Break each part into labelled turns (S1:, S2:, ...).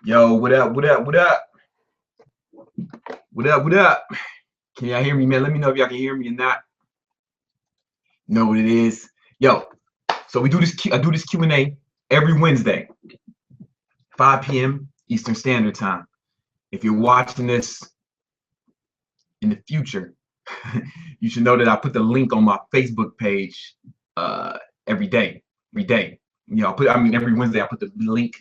S1: Yo, what up? What up? What up? What up? What up? Can y'all hear me, man? Let me know if y'all can hear me or not. You know what it is. Yo, so we do this. I do this Q&A every Wednesday, 5 p.m. Eastern Standard Time. If you're watching this in the future, you should know that I put the link on my Facebook page every day. Every day. You know, every Wednesday I put the link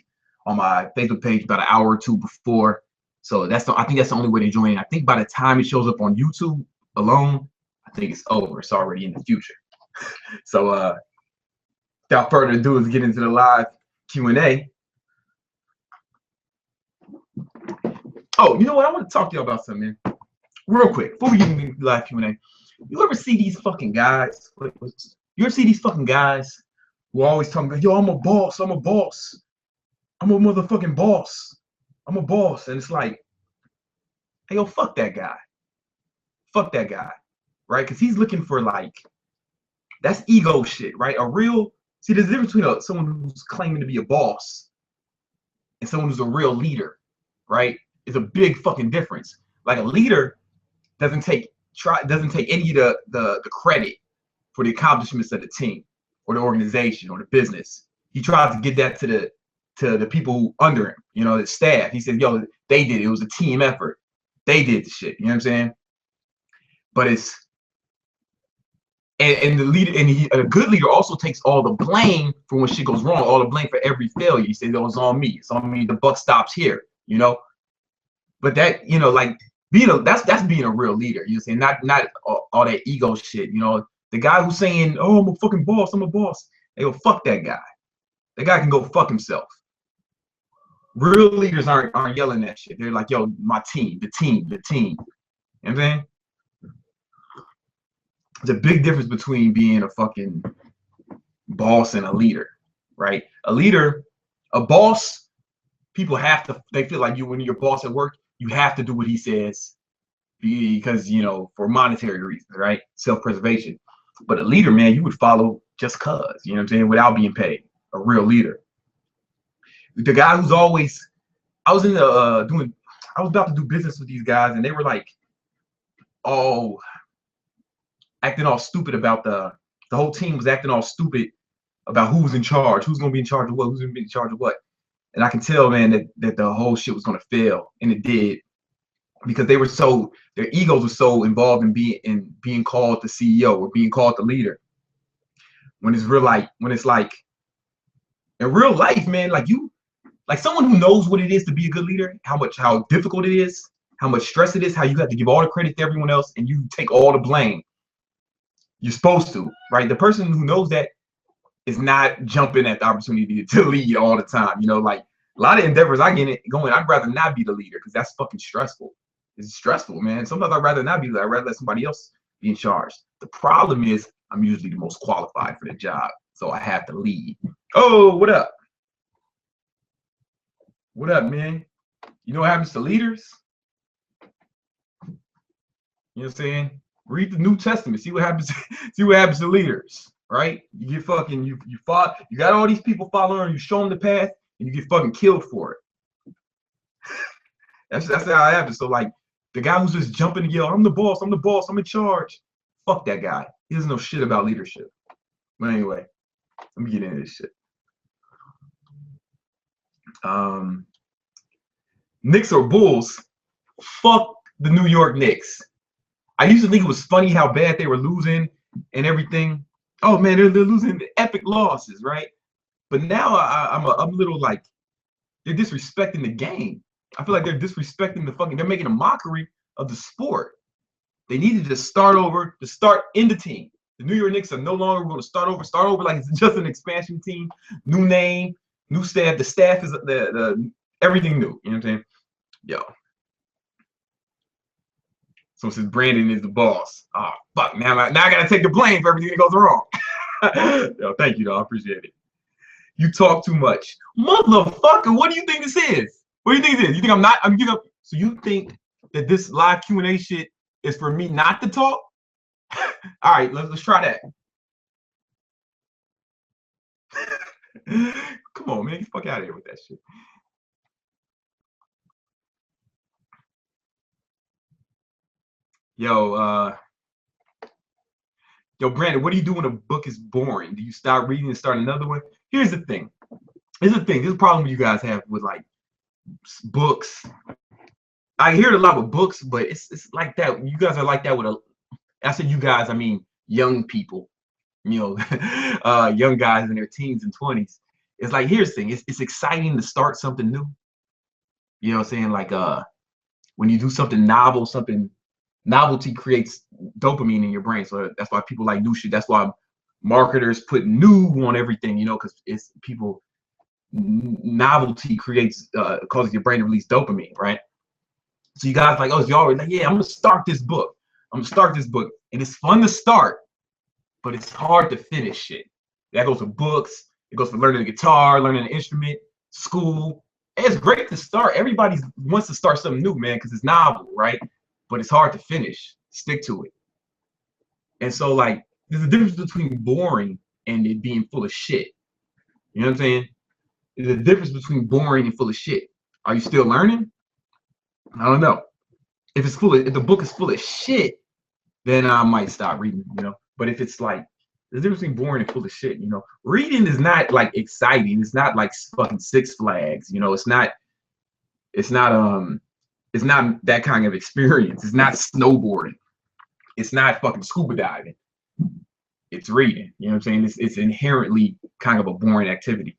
S1: on my Facebook page about an hour or two before. So I think that's the only way to join. I think by the time it shows up on YouTube alone, I think it's over. It's already in the future. So without further ado, let's get into the live Q&A. Oh, you know what? I want to talk to you about something, man. Real quick, before we get into the live Q&A. You ever see these fucking guys? You ever see these fucking guys who are always talking about, yo, I'm a boss, I'm a boss. I'm a motherfucking boss. I'm a boss. And it's like, hey, yo, fuck that guy. Fuck that guy. Right? Because he's looking for like, that's ego shit, right? See, there's a difference between someone who's claiming to be a boss and someone who's a real leader, right? It's a big fucking difference. Like a leader doesn't take any of the credit for the accomplishments of the team or the organization or the business. He tries to get that to the people under him, you know, the staff. He said, yo, they did it. It was a team effort. They did the shit. You know what I'm saying? But it's and the leader and a good leader also takes all the blame for when shit goes wrong, all the blame for every failure. He says, oh, it's on me. It's on me. The buck stops here, you know. But that, you know, like that's being a real leader. You know what I'm saying? Not all that ego shit. You know, the guy who's saying, oh, I'm a fucking boss. I'm a boss. Hey, well, fuck that guy. That guy can go fuck himself. Real leaders aren't yelling that shit. They're like, yo, my team, the team, the team. You know what I'm saying? There's a big difference between being a fucking boss and a leader, right? A boss, people they feel like when you're a boss at work, you have to do what he says because, you know, for monetary reasons, right? Self-preservation. But a leader, man, you would follow just cause, you know what I'm saying, without being paid. A real leader. The guy who's always, I was about to do business with these guys, and they were like, oh, acting all stupid about the whole team was acting all stupid about who's in charge, who's gonna be in charge of what, who's gonna be in charge of what. And I can tell, man, that the whole shit was gonna fail, and it did, because their egos were so involved in being called the CEO or being called the leader. When it's like in real life, man, like someone who knows what it is to be a good leader, how difficult it is, how much stress it is, how you have to give all the credit to everyone else and you take all the blame. You're supposed to, right? The person who knows that is not jumping at the opportunity to lead all the time. You know, like a lot of endeavors I get going, I'd rather not be the leader because that's fucking stressful. It's stressful, man. Sometimes I'd rather not be the leader. I'd rather let somebody else be in charge. The problem is I'm usually the most qualified for the job, so I have to lead. Oh, what up? What up, man? You know what happens to leaders? You know what I'm saying? Read the New Testament. See what happens. See what happens to leaders, right? You get fucking you fought. You got all these people following. You show them the path, and you get fucking killed for it. That's how it happens. So like the guy who's just jumping and yell, "I'm the boss. I'm the boss. I'm in charge." Fuck that guy. He doesn't know shit about leadership. But anyway, let me get into this shit. Knicks or Bulls? Fuck the New York Knicks. I used to think it was funny how bad they were losing and everything. Oh man, they're losing epic losses, right? But now I'm a little like, they're disrespecting the game. I feel like they're disrespecting they're making a mockery of the sport. They need to just start over, to start in the team. The New York Knicks are no longer going to start over like it's just an expansion team, new name, new staff. The staff is the everything new. You know what I'm saying? Yo. So since Brandon is the boss, oh fuck, now I gotta take the blame for everything that goes wrong. Yo, thank you, though. I appreciate it. You talk too much, motherfucker. What do you think this is? What do you think this is? You think I'm giving up? So you think that this live Q&A shit is for me not to talk? All right, let's try that. Come on, man, get the fuck out of here with that shit. Yo, yo, Brandon, what do you do when a book is boring? Do you stop reading and start another one? Here's the thing. Here's the thing. This is a problem you guys have with like books. I hear it a lot with books, but it's like that. You guys are like that with a. I said you guys. I mean young people. You know, young guys in their teens and 20s. It's like here's the thing. It's exciting to start something new. You know what I'm saying? Like when you do something novel, something novelty creates dopamine in your brain. So that's why people like new shit. That's why marketers put new on everything, you know, because it's people novelty creates causes your brain to release dopamine, right? So you guys like, oh, y'all always like, yeah, I'm gonna start this book. I'm gonna start this book. And it's fun to start, but it's hard to finish shit. That goes for books, it goes for learning the guitar, learning an instrument, school. It's great to start. Everybody wants to start something new, man, because it's novel, right? But it's hard to finish. Stick to it. And so, like, there's a difference between boring and it being full of shit. You know what I'm saying? There's a difference between boring and full of shit. Are you still learning? I don't know. If the book is full of shit, then I might stop reading, you know. But if it's like the difference between boring and full of shit, you know, reading is not like exciting. It's not like fucking Six Flags, you know. It's not that kind of experience. It's not snowboarding. It's not fucking scuba diving. It's reading. You know what I'm saying? It's inherently kind of a boring activity.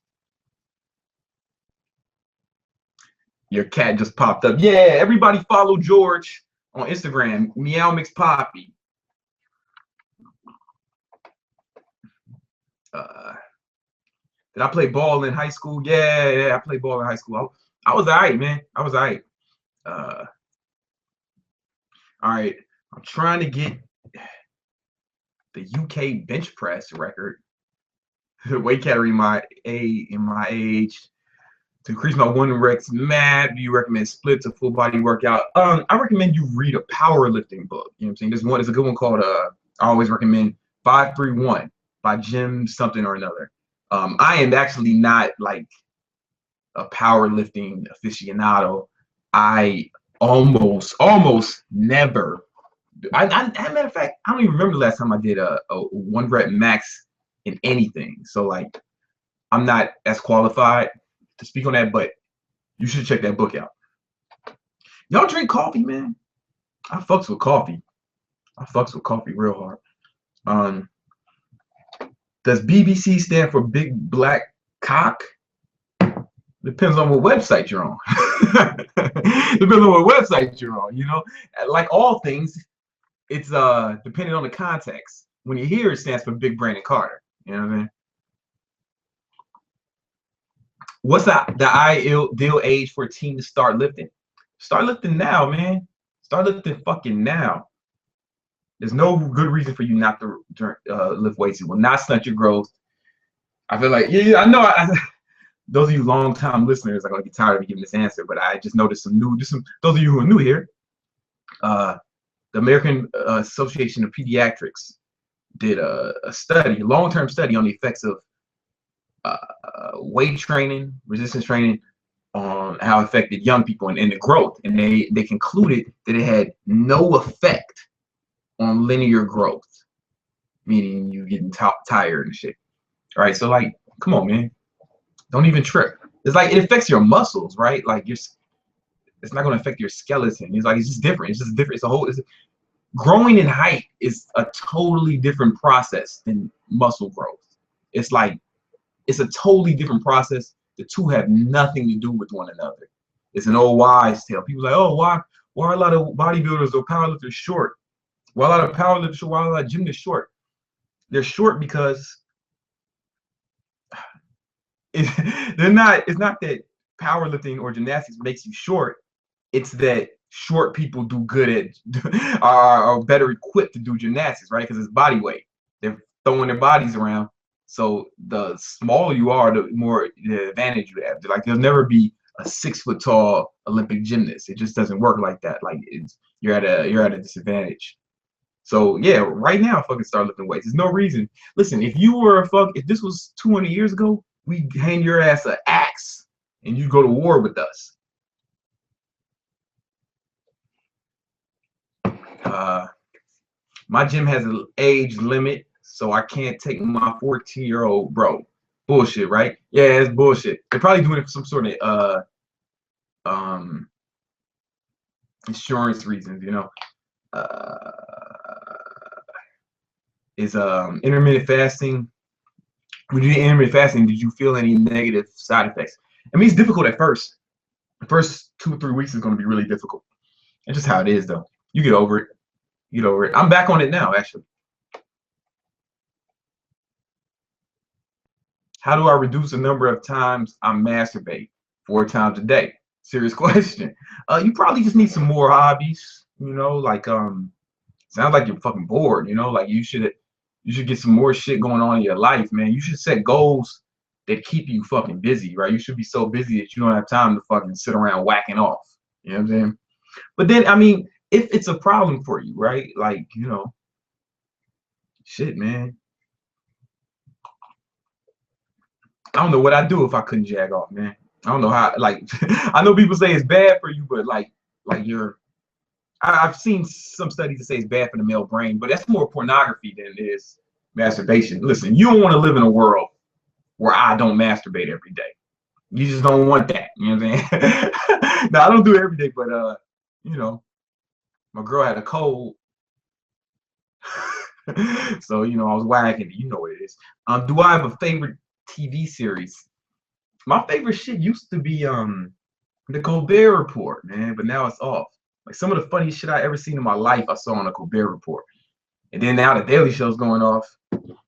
S1: Your cat just popped up. Yeah, everybody follow George on Instagram. Meow Mix Poppy. Did I play ball in high school? Yeah, I played ball in high school. I was all right, man. I was all right. All right. I'm trying to get the UK bench press record. Weight category in my age. To increase my one reps map, do you recommend split to full body workout? I recommend you read a powerlifting book. You know what I'm saying? There's a good one called I always recommend 531 by Jim something or another. I am actually not like a powerlifting aficionado. I almost never. Matter of fact, I don't even remember the last time I did a one rep max in anything. So like, I'm not as qualified to speak on that, but you should check that book out. Y'all drink coffee, man? I fucks with coffee. I fucks with coffee real hard. Does BBC stand for Big Black Cock? Depends on what website you're on. Depends on what website you're on. You know, like all things, it's depending on the context. When you hear it stands for Big Brandon Carter. You know what I mean? What's the ideal age for a teen to start lifting? Start lifting now, man. Start lifting fucking now. There's no good reason for you not to lift weights. It will not stunt your growth. I feel like, yeah, I know. Those of you long-time listeners are gonna be tired of me giving this answer, but I just noticed those of you who are new here. The American Association of Pediatrics did a study, a long-term study on the effects of weight training, resistance training, on how it affected young people and the growth. And they concluded that it had no effect on linear growth, meaning you getting tired and shit. All right, so like, come on, man, don't even trip. It's like it affects your muscles, right? Like it's not going to affect your skeleton. It's like it's just different. It's just different. Growing in height is a totally different process than muscle growth. It's like it's a totally different process. The two have nothing to do with one another. It's an old wives' tale. People are like, oh, why are a lot of bodybuilders or powerlifters short? Why a lot of powerlifters short? Why a lot of gymnasts short? They're short because they're not. It's not that powerlifting or gymnastics makes you short. It's that short people do good at are better equipped to do gymnastics, right? Because it's body weight. They're throwing their bodies around. So the smaller you are, the more the advantage you have. Like there'll never be a 6 foot tall Olympic gymnast. It just doesn't work like that. Like you're at a disadvantage. So yeah, right now fucking start lifting weights. There's no reason. Listen, if this was 200 years ago, we hang your ass an axe and you go to war with us. My gym has an age limit, so I can't take my 14-year-old bro. Bullshit, right? Yeah, it's bullshit. They're probably doing it for some sort of um insurance reasons, you know. Uh, is intermittent fasting. When you do intermittent fasting, did you feel any negative side effects? I mean, it's difficult at first. The first 2 or 3 weeks is going to be really difficult. It's just how it is, though. You get over it. You get over it. I'm back on it now, actually. How do I reduce the number of times I masturbate? 4 times a day. Serious question. You probably just need some more hobbies. You know, like sounds like you're fucking bored. You know, like you should get some more shit going on in your life, man. You should set goals that keep you fucking busy, right? You should be so busy that you don't have time to fucking sit around whacking off. You know what I'm saying? But then, I mean, if it's a problem for you, right? Like, you know, shit, man. I don't know what I'd do if I couldn't jag off, man. I don't know how. Like, I know people say it's bad for you, but like you're. I've seen some studies that say it's bad for the male brain, but that's more pornography than it is masturbation. Listen, you don't want to live in a world where I don't masturbate every day. You just don't want that. You know what I'm saying? No, I don't do it every day, but you know, my girl had a cold. So, you know, I was whacking it. You know what it is. Do I have a favorite TV series? My favorite shit used to be the Colbert Report, man, but now it's off. Like some of the funniest shit I ever seen in my life, I saw on the Colbert Report. And then now the Daily Show's going off.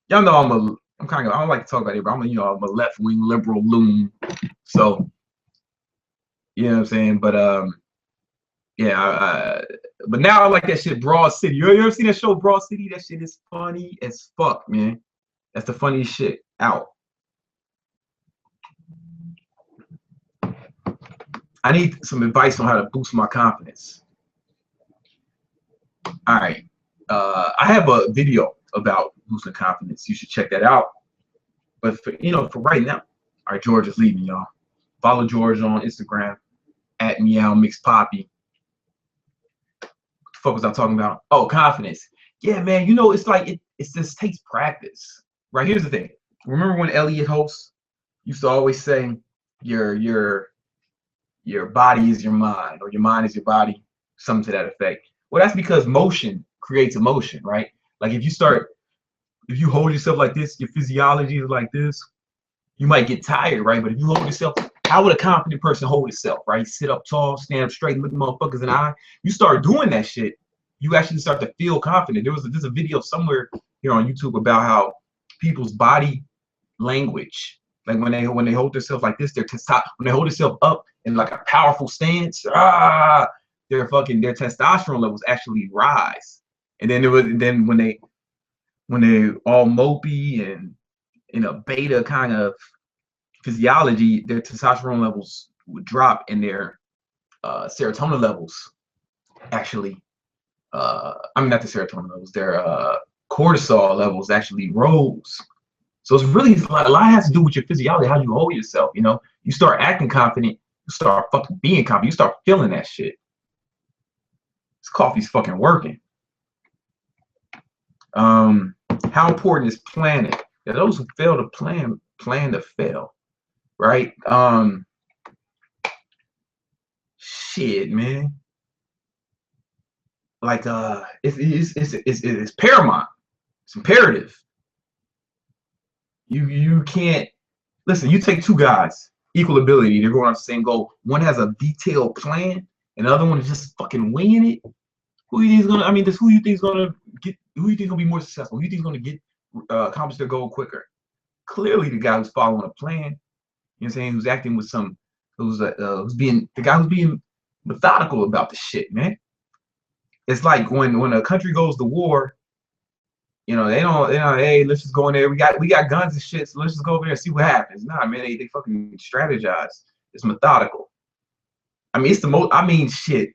S1: Y'all know I'm kind of, I don't like to talk about it, but I'm a left wing liberal loon. So, you know what I'm saying? But yeah, but now I like that shit, Broad City. You ever seen that show, Broad City? That shit is funny as fuck, man. That's the funniest shit out. I need some advice on how to boost my confidence. All right. I have a video about boosting confidence. You should check that out. But for right now, all right, George is leaving, y'all. Follow George on Instagram at Meow Mix Poppy. What the fuck was I talking about? Oh, confidence. Yeah, man. You know, it's like it just takes practice. Right. Here's the thing. Remember when Elliot Host used to always say, your body is your mind, or your mind is your body, something to that effect. Well, that's because motion creates emotion, right? Like if you hold yourself like this, your physiology is like this, you might get tired, right? But if you hold yourself, how would a confident person hold itself, right? Sit up tall, stand up straight, look motherfuckers in the eye. You start doing that shit, you actually start to feel confident. There's a video somewhere here on YouTube about how people's body language, like when they hold themselves like this, when they hold themselves up in like a powerful stance, their testosterone levels actually rise. And then when they all mopey and in a beta kind of physiology, their testosterone levels would drop, and their serotonin levels actually I mean not the serotonin levels, their cortisol levels actually rose. So it's really a lot has to do with your physiology, how you hold yourself. You know, you start acting confident, you start fucking being confident, you start feeling that shit. This coffee's fucking working. How important is planning? Yeah, those who fail to plan to fail, right? Shit, man. Like it's paramount. It's imperative. You can't listen. You take two guys, equal ability. They're going on the same goal. One has a detailed plan, and the other one is just fucking winging it. Who you think is gonna? I mean, who you think is gonna get? Who you think is gonna be more successful? Who you think is gonna get accomplish their goal quicker? Clearly, the guy who's following a plan. You know what I'm saying? Who's acting with who's being the guy who's being methodical about the shit, man. It's like when a country goes to war, you know, they don't, hey, let's just go in there. We got guns and shit, so let's just go over there and see what happens. Nah, man, they fucking strategize. It's methodical. I mean, it's the most. I mean, shit.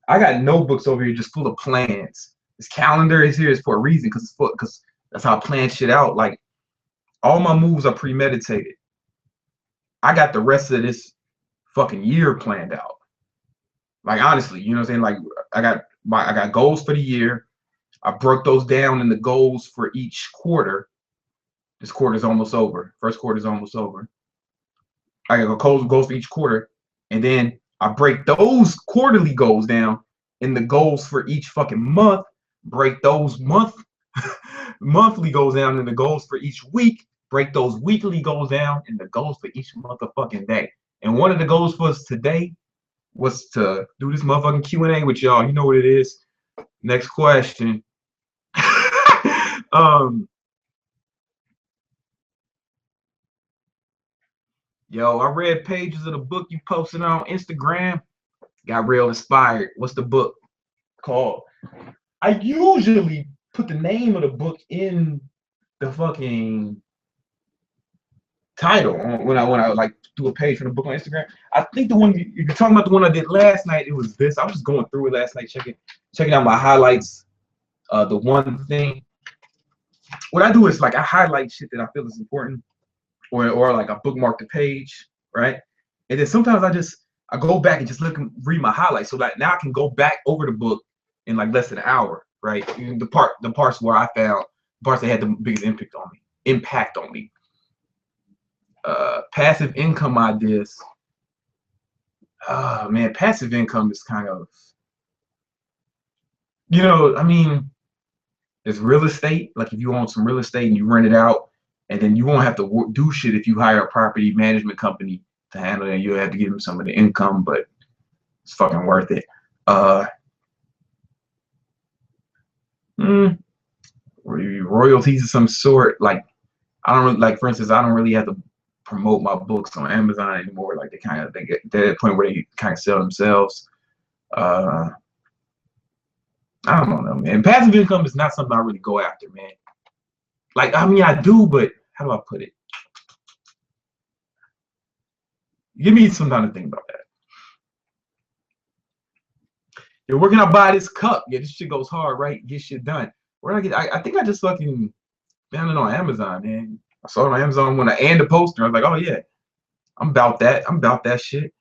S1: I got notebooks over here just full of plans. This calendar is here is for a reason, because that's how I plan shit out. Like all my moves are premeditated. I got the rest of this fucking year planned out. Like honestly, you know what I'm saying? Like I got goals for the year. I broke those down in the goals for each quarter. This quarter is almost over. First quarter is almost over. I got goals for each quarter, and then I break those quarterly goals down in the goals for each fucking month. Break those monthly goals down in the goals for each week. Break those weekly goals down in the goals for each motherfucking day. And one of the goals for us today was to do this motherfucking Q&A with y'all. You know what it is. Next question. Yo, I read pages of the book you posted on Instagram. Got real inspired. What's the book called? I usually put the name of the book in the fucking title when I like do a page for the book on Instagram. I think the one you're talking about, the one I did last night, it was this. I was just going through it last night, checking out my highlights. The one thing, what I do is like I highlight shit that I feel is important, or like I bookmark the page, right? And then sometimes I go back and just read my highlights, so that now I can go back over the book in like less than an hour, right? The parts where I found parts that had the biggest impact on me. Passive income ideas. Man, passive income is kind of, I mean, it's real estate. Like if you own some real estate and you rent it out, and then you won't have to do shit if you hire a property management company to handle it. You'll have to give them some of the income, but it's fucking worth it. Royalties of some sort. Like I don't really, like, for instance, I don't really have to promote my books on Amazon anymore. Like they get to that point where they kind of sell themselves. I don't know, man. Passive income is not something I really go after, man. Like, I mean, I do, but how do I put it? Give me some time to think about that. Yeah, where can I buy this cup? Yeah, this shit goes hard, right? Get shit done. Where did I get? I think I just fucking found it on Amazon, man. I saw it on Amazon and the poster. I was like, oh yeah, I'm about that. I'm about that shit.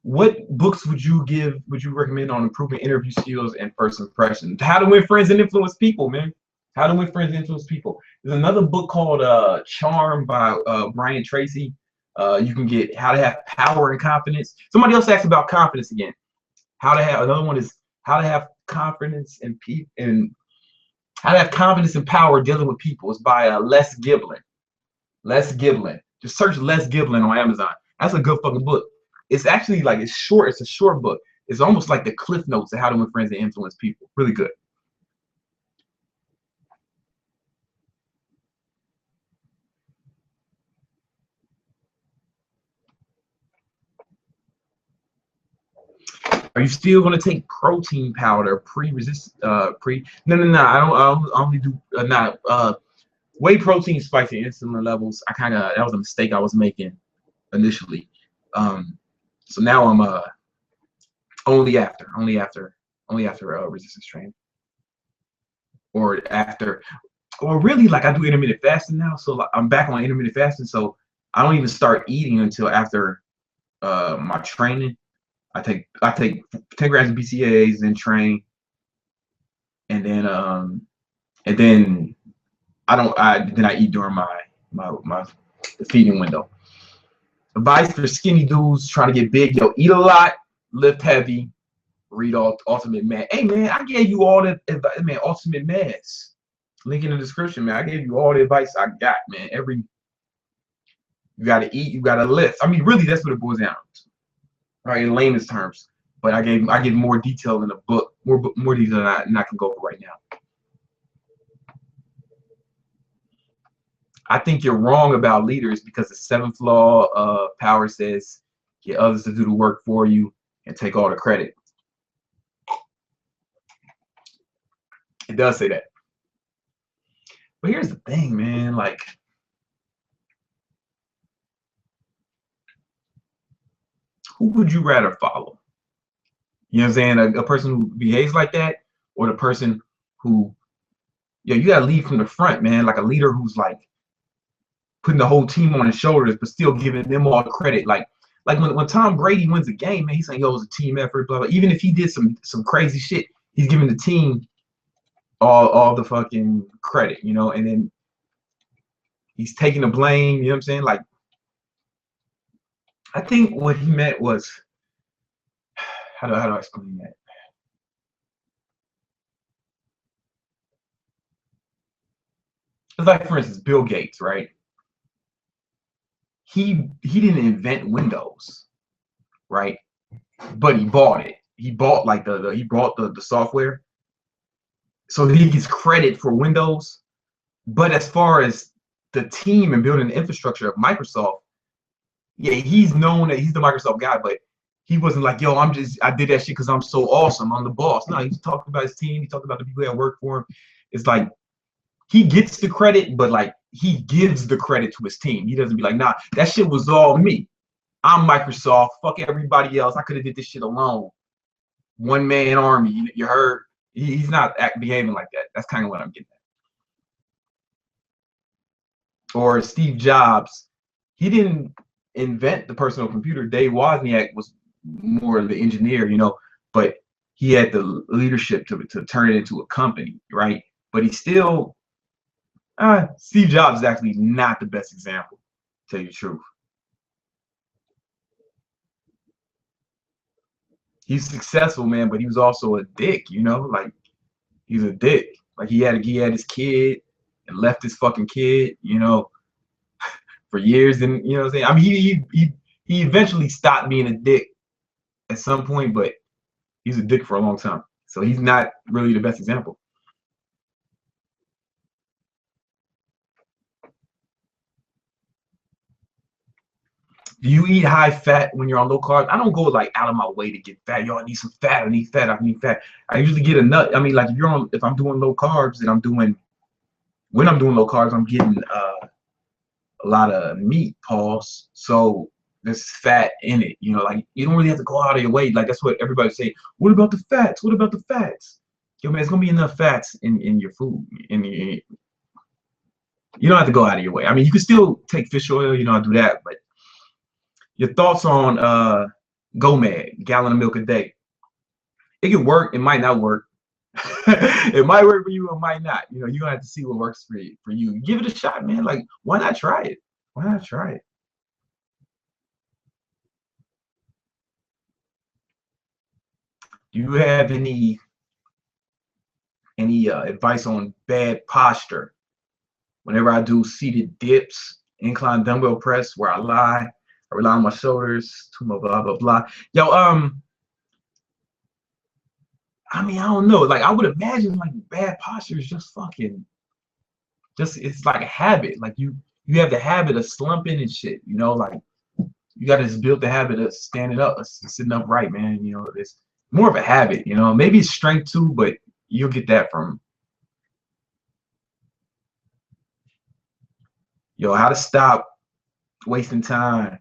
S1: What books would you recommend on improving interview skills and first impressions? How to Win Friends and Influence People, man. How to Win Friends and Influence People. There's another book called Charm by Brian Tracy. You can get How to Have Power and Confidence. Somebody else asked about confidence again. Another one is How to Have Confidence and How to Have Confidence and Power Dealing with People. It's by Les Giblin. Les Giblin. Just search Les Giblin on Amazon. That's a good fucking book. It's actually like, it's short. It's a short book. It's almost like the Cliff Notes of How to Win Friends and Influence People. Really good. Are you still gonna take protein powder no. I only do whey protein spikes your insulin levels. That was a mistake I was making initially. So now I'm only after resistance training, or really, like, I do intermittent fasting now. So like, I'm back on intermittent fasting, so I don't even start eating until after my training. I take 10 grams of BCAAs, then train, and then I eat during my feeding window. Advice for skinny dudes trying to get big: yo, eat a lot, lift heavy, read Ultimate Mad. Hey man, I gave you all the advice, man. Ultimate Mads, link in the description, man. I gave you all the advice I got, man. You gotta eat, you gotta lift. I mean, really, that's what it boils down to. Right, in layman's terms, but I give more detail in the book, more detail than I can go for right now. I think you're wrong about leaders because the seventh law of power says get others to do the work for you and take all the credit. It does say that. But here's the thing, man, like, who would you rather follow? You know what I'm saying? A person who behaves like that, or the person who, you gotta lead from the front, man. Like a leader who's like putting the whole team on his shoulders, but still giving them all credit. Like like when Tom Brady wins a game, man, he's saying, "Yo, it was a team effort." Blah blah. Even if he did some crazy shit, he's giving the team all the fucking credit, you know, and then he's taking the blame. You know what I'm saying? Like, I think what he meant was, how do I explain that? It's like, for instance, Bill Gates, right? He didn't invent Windows, right? But he bought it. He bought like he bought the software, so he gets credit for Windows. But as far as the team and building the infrastructure of Microsoft, yeah, he's known that he's the Microsoft guy, but he wasn't like, yo, I did that shit because I'm so awesome. I'm the boss. No, he's talking about his team. He talked about the people that work for him. It's like he gets the credit, but like he gives the credit to his team. He doesn't be like, nah, that shit was all me. I'm Microsoft. Fuck everybody else. I could have did this shit alone. One man army. You heard? He's not behaving like that. That's kind of what I'm getting at. Or Steve Jobs. He didn't invent the personal computer. Dave Wozniak was more of the engineer, you know, but he had the leadership to turn it into a company, right? But he still, Steve Jobs is actually not the best example, to tell you the truth. He's successful, man, but he was also a dick, you know, like he's a dick. Like he had his kid and left his fucking kid, you know, for years, and you know what I'm saying. I mean, he eventually stopped being a dick at some point, but he's a dick for a long time, so he's not really the best example. Do you eat high fat when you're on low carb? I don't go like out of my way to get fat. Yo, I need some fat. I need fat. I need fat. I usually get a nut. I mean, like if I'm doing low carbs and when I'm doing low carbs, I'm getting a lot of meat, pause. So there's fat in it. You know, like you don't really have to go out of your way. Like that's what everybody say. What about the fats? What about the fats? Yo, man, it's gonna be enough fats in your food. You don't have to go out of your way. I mean, you can still take fish oil. You know, I do that, but your thoughts on GoMad, gallon of milk a day? It can work. It might not work. It might work for you. It might not. You know, you have to see what works for you. For you, give it a shot, man. Like, why not try it? Why not try it? Do you have any advice on bad posture? Whenever I do seated dips, incline dumbbell press, where I rely on my shoulders, too much blah blah blah. Yo, I mean, I don't know. Like, I would imagine like bad posture is just fucking, just it's like a habit. Like you have the habit of slumping and shit. You know, like you got to just build the habit of standing up, sitting upright, man. You know, it's more of a habit. You know, maybe it's strength too, but you'll get that from how to stop wasting time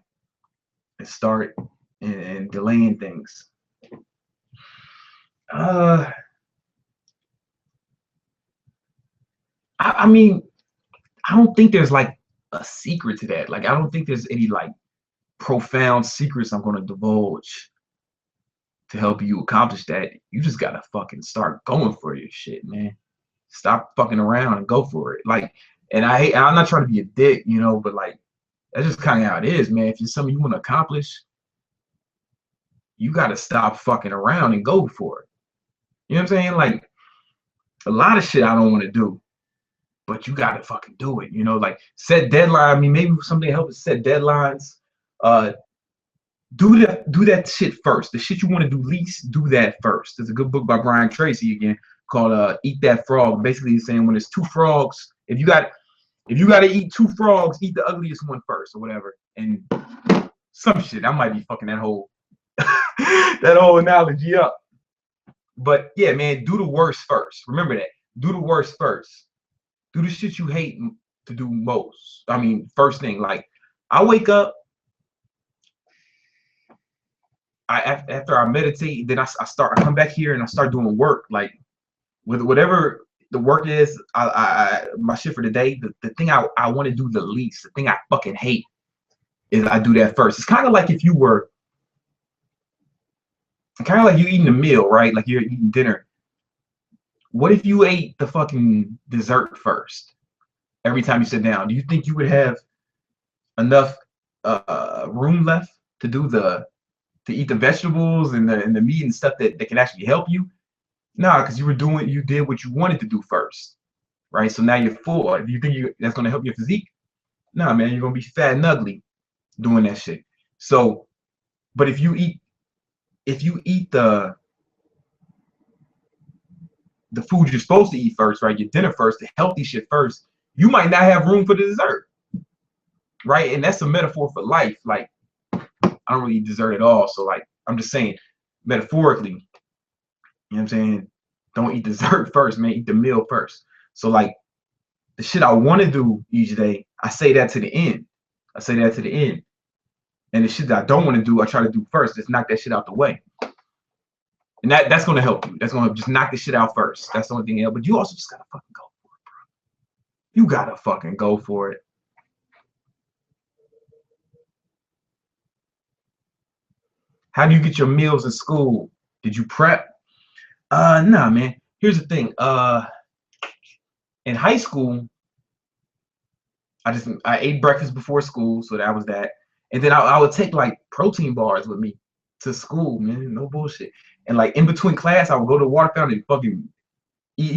S1: and start and delaying things. Uh, I mean, I don't think there's like a secret to that. Like, I don't think there's any like profound secrets I'm gonna divulge to help you accomplish that. You just gotta fucking start going for your shit, man. Stop fucking around and go for it. Like, and I'm not trying to be a dick, you know, but like that's just kind of how it is, man. If it's something you want to accomplish, you gotta stop fucking around and go for it. You know what I'm saying? Like a lot of shit I don't want to do, but you gotta fucking do it. You know, like set deadline. I mean, maybe something help us set deadlines. Uh, do that shit first. The shit you want to do least, do that first. There's a good book by Brian Tracy again called "Eat That Frog." Basically, he's saying when there's two frogs, if you got to eat two frogs, eat the ugliest one first, or whatever. And some shit. I might be fucking that whole that whole analogy up. But yeah, man, do the worst first. Remember that. Do the worst first. Do the shit you hate to do most. I mean, first thing, like I wake up, after I meditate, then I come back here and I start doing work, like with whatever the work is. My shit for the day, the thing I want to do the least, the thing I fucking hate, is I do that first. It's kind of like if you were, kind of like you eating a meal, right? Like you're eating dinner. What if you ate the fucking dessert first every time you sit down? Do you think you would have enough room left to do to eat the vegetables and the meat and stuff that can actually help you? No, because you did what you wanted to do first, right? So now you're full. Do you think that's gonna help your physique? No, man, you're gonna be fat and ugly doing that shit. So, but if you eat the food you're supposed to eat first, right? Your dinner first, the healthy shit first, you might not have room for the dessert, right? And that's a metaphor for life. Like, I don't really eat dessert at all. So, like, I'm just saying, metaphorically, you know what I'm saying? Don't eat dessert first, man. Eat the meal first. So, like, the shit I want to do each day, I say that to the end. I say that to the end. And the shit that I don't want to do, I try to do first. Just knock that shit out the way. And that's gonna help you. That's gonna just knock the shit out first. That's the only thing else. But you also just gotta fucking go for it, bro. You gotta fucking go for it. How do you get your meals in school? Did you prep? Nah, man. Here's the thing. In high school, I ate breakfast before school, so that was that. And then I would take like protein bars with me to school, man. No bullshit. And like in between class, I would go to the water fountain and fucking eat,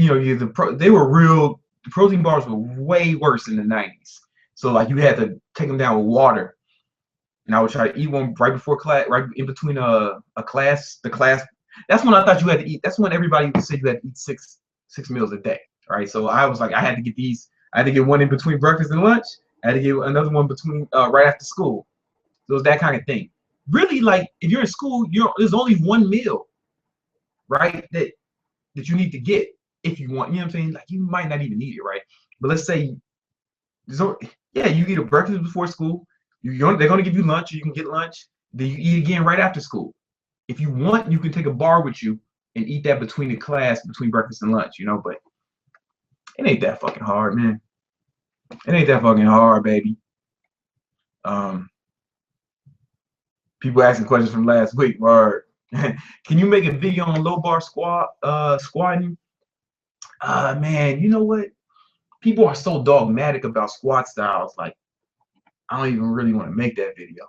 S1: they were real. The protein bars were way worse in the 90s. So like you had to take them down with water. And I would try to eat one right before class, right in between a class, the class. That's when I thought you had to eat. That's when everybody said you had to eat six meals a day, right? So I was like, I had to get these. I had to get one in between breakfast and lunch. I had to get another one between right after school. So it was that kind of thing. Really, like if you're in school, there's only one meal, right? That you need to get if you want. You know what I'm saying? Like you might not even need it, right? But let's say, so yeah, you eat a breakfast before school. They're gonna give you lunch. You can get lunch. Then you eat again right after school. If you want, you can take a bar with you and eat that between the class, between breakfast and lunch. But it ain't that fucking hard, man. It ain't that fucking hard, baby. People asking questions from last week. Word. Can you make a video on low bar squatting? Man, you know what? People are so dogmatic about squat styles. Like, I don't even really want to make that video.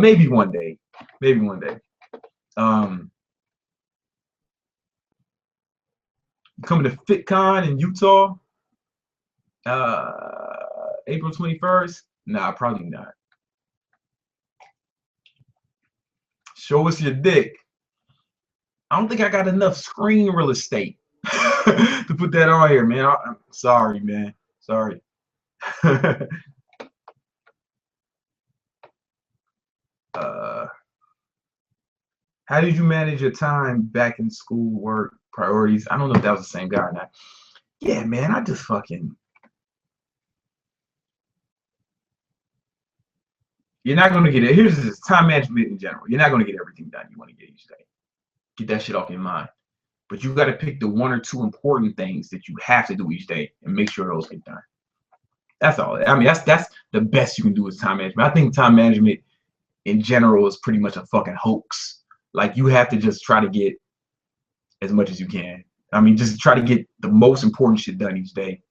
S1: Maybe one day. Maybe one day. Coming to FitCon in Utah, April 21st. Nah, probably not. Show us your dick. I don't think I got enough screen real estate to put that on here, man. I'm sorry, man. Sorry. How did you manage your time back in school, work, priorities? I don't know if that was the same guy or not. Yeah, man, I just fucking. You're not gonna get it. Here's this time management in general. You're not gonna get everything done you want to get each day. Get that shit off your mind. But you got to pick the one or two important things that you have to do each day and make sure those get done. That's all. I mean, that's the best you can do is time management. I think time management in general is pretty much a fucking hoax. Like you have to just try to get as much as you can. I mean, just try to get the most important shit done each day,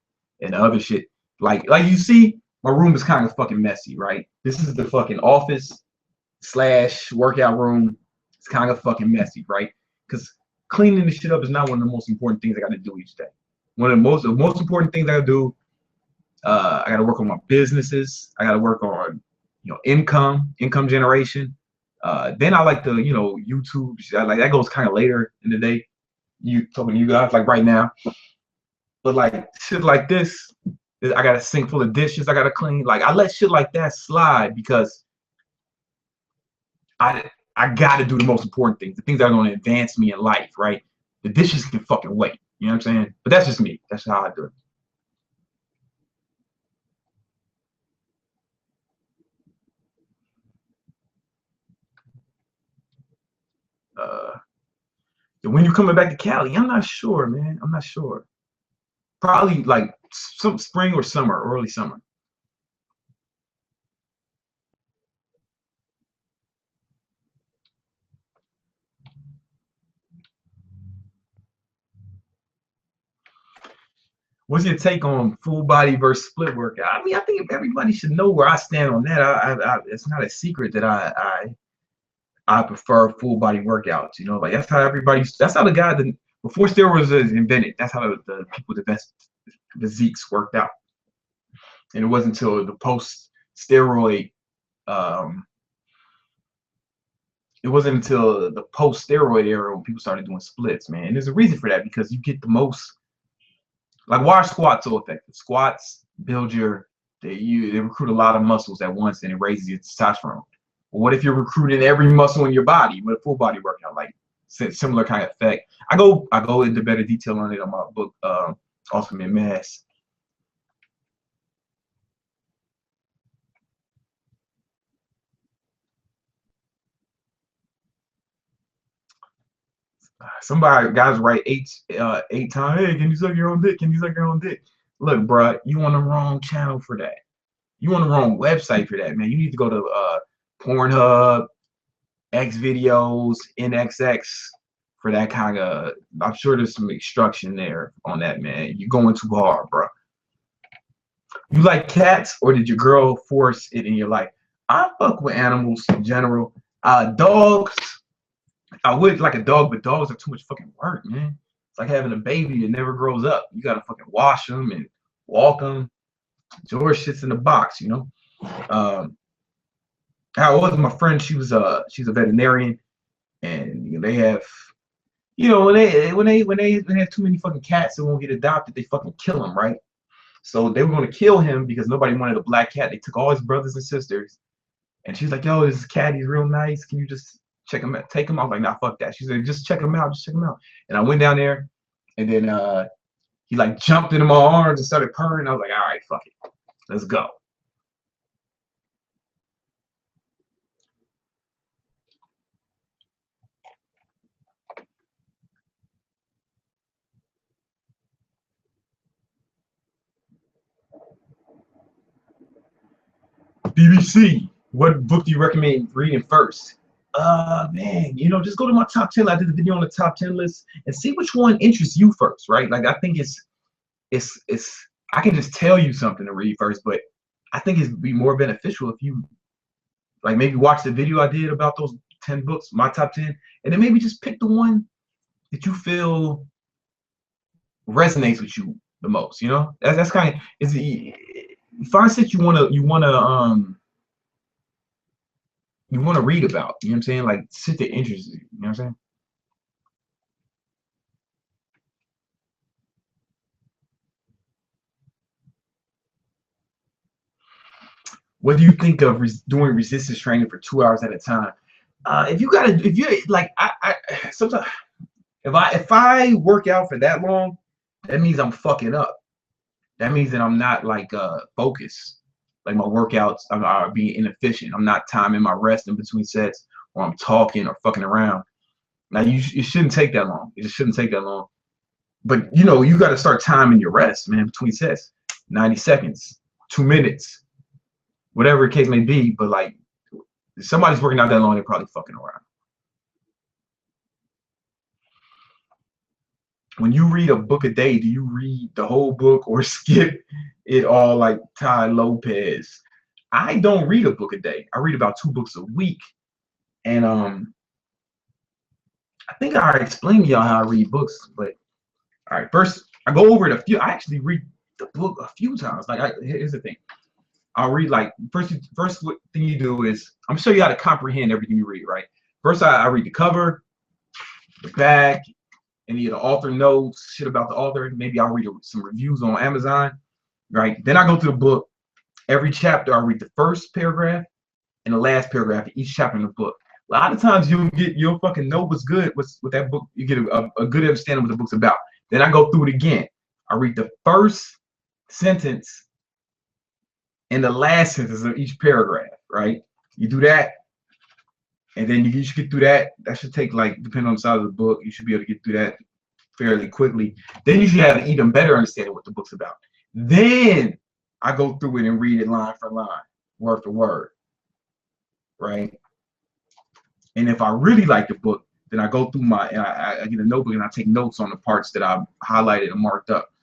S1: and the other shit, like you see, my room is kind of fucking messy, right? This is the fucking office / workout room. It's kind of fucking messy, right? Because cleaning the shit up is not one of the most important things I got to do each day. One of the most important things I got to do. I got to work on my businesses. I got to work on income generation. Then I like the YouTube. Like that goes kind of later in the day. You talking to you guys like right now, but like shit like this, I got a sink full of dishes I got to clean. Like I let shit like that slide because I got to do the most important things, the things that are going to advance me in life, right? The dishes can fucking wait. You know what I'm saying? But that's just me. That's how I do it. When you coming back to Cali, I'm not sure, man. I'm not sure. Probably like some spring or summer, early summer. What's your take on full body versus split workout? I mean, I think everybody should know where I stand on that. It's not a secret that I prefer full body workouts. You know, like that's how that's how the guy that before steroids was invented. That's how the people with the best physiques worked out. And it wasn't until the post steroid, it wasn't until the post steroid era when people started doing splits, man. And there's a reason for that, because you get the most, like, why are squats so effective? Squats build they recruit a lot of muscles at once, and it raises your testosterone. But what if you're recruiting every muscle in your body with a full body workout? Like, similar kind of effect. I go into better detail on it on my book, Ultimate Mass. Somebody guys write eight times. Hey, can you suck your own dick? Can you suck your own dick? Look, bro, you on the wrong channel for that. You on the wrong website for that, man. You need to go to Pornhub, X videos, NXX for that kind of. I'm sure there's some instruction there on that, man. You're going too hard, bro. You like cats, or did your girl force it in your life? I fuck with animals in general. Dogs, I would like a dog, but dogs are too much fucking work, man. It's like having a baby that never grows up. You gotta fucking wash them and walk them. George sits in the box, you know. I was my friend. She's a veterinarian, and you know, they have, you know, when they have too many fucking cats that won't get adopted, they fucking kill them, right? So they were going to kill him because nobody wanted a black cat. They took all his brothers and sisters, and she's like, "Yo, this cat, he's real nice. Can you just check him out? Take him?" I was like, "Nah, fuck that." She's like, "Just check him out. Just check him out." And I went down there, and then he like jumped into my arms and started purring. I was like, "All right, fuck it, let's go." BBC, what book do you recommend reading first? Man, you know, just go to my top 10. I did a video on the top 10 list and see which one interests you first, right? Like, I think it's I can just tell you something to read first, but I think it'd be more beneficial if you like maybe watch the video I did about those 10 books, my top 10, and then maybe just pick the one that you feel resonates with you the most, you know? That's kind of is find shit you want to read about, you know what I'm saying? Like shit that interests you, you know what I'm saying? What do you think of doing resistance training for 2 hours at a time? If you like, I sometimes if I work out for that long, that means I'm fucking up. That means that I'm not like focused. Like my workouts are being inefficient. I'm not timing my rest in between sets, or I'm talking or fucking around. Now it shouldn't take that long. It just shouldn't take that long. But you know, you got to start timing your rest, man, between sets. 90 seconds, 2 minutes, whatever the case may be. But like, if somebody's working out that long, they're probably fucking around. When you read a book a day, do you read the whole book or skip it all like Tai Lopez? I don't read a book a day. I read about 2 books a week. And I think I already explained to y'all how I read books, but all right, first I go over it a few. I actually read the book a few times. Like, here's the thing. I'll read like first thing you do is I'm gonna show you how to comprehend everything you read, right? First I read the cover, the back, any of the author notes, shit about the author. Maybe I'll read some reviews on Amazon, right? Then I go through the book. Every chapter, I read the first paragraph and the last paragraph of each chapter in the book. A lot of times you'll fucking know what's good with that book. You get a good understanding of what the book's about. Then I go through it again. I read the first sentence and the last sentence of each paragraph, right? You do that, and then you should get through that. That should take, like, depending on the size of the book, you should be able to get through that fairly quickly. Then you should have an even better understanding of what the book's about. Then I go through it and read it line for line, word for word, right? And if I really like the book, then I go through I get a notebook and I take notes on the parts that I've highlighted and marked up.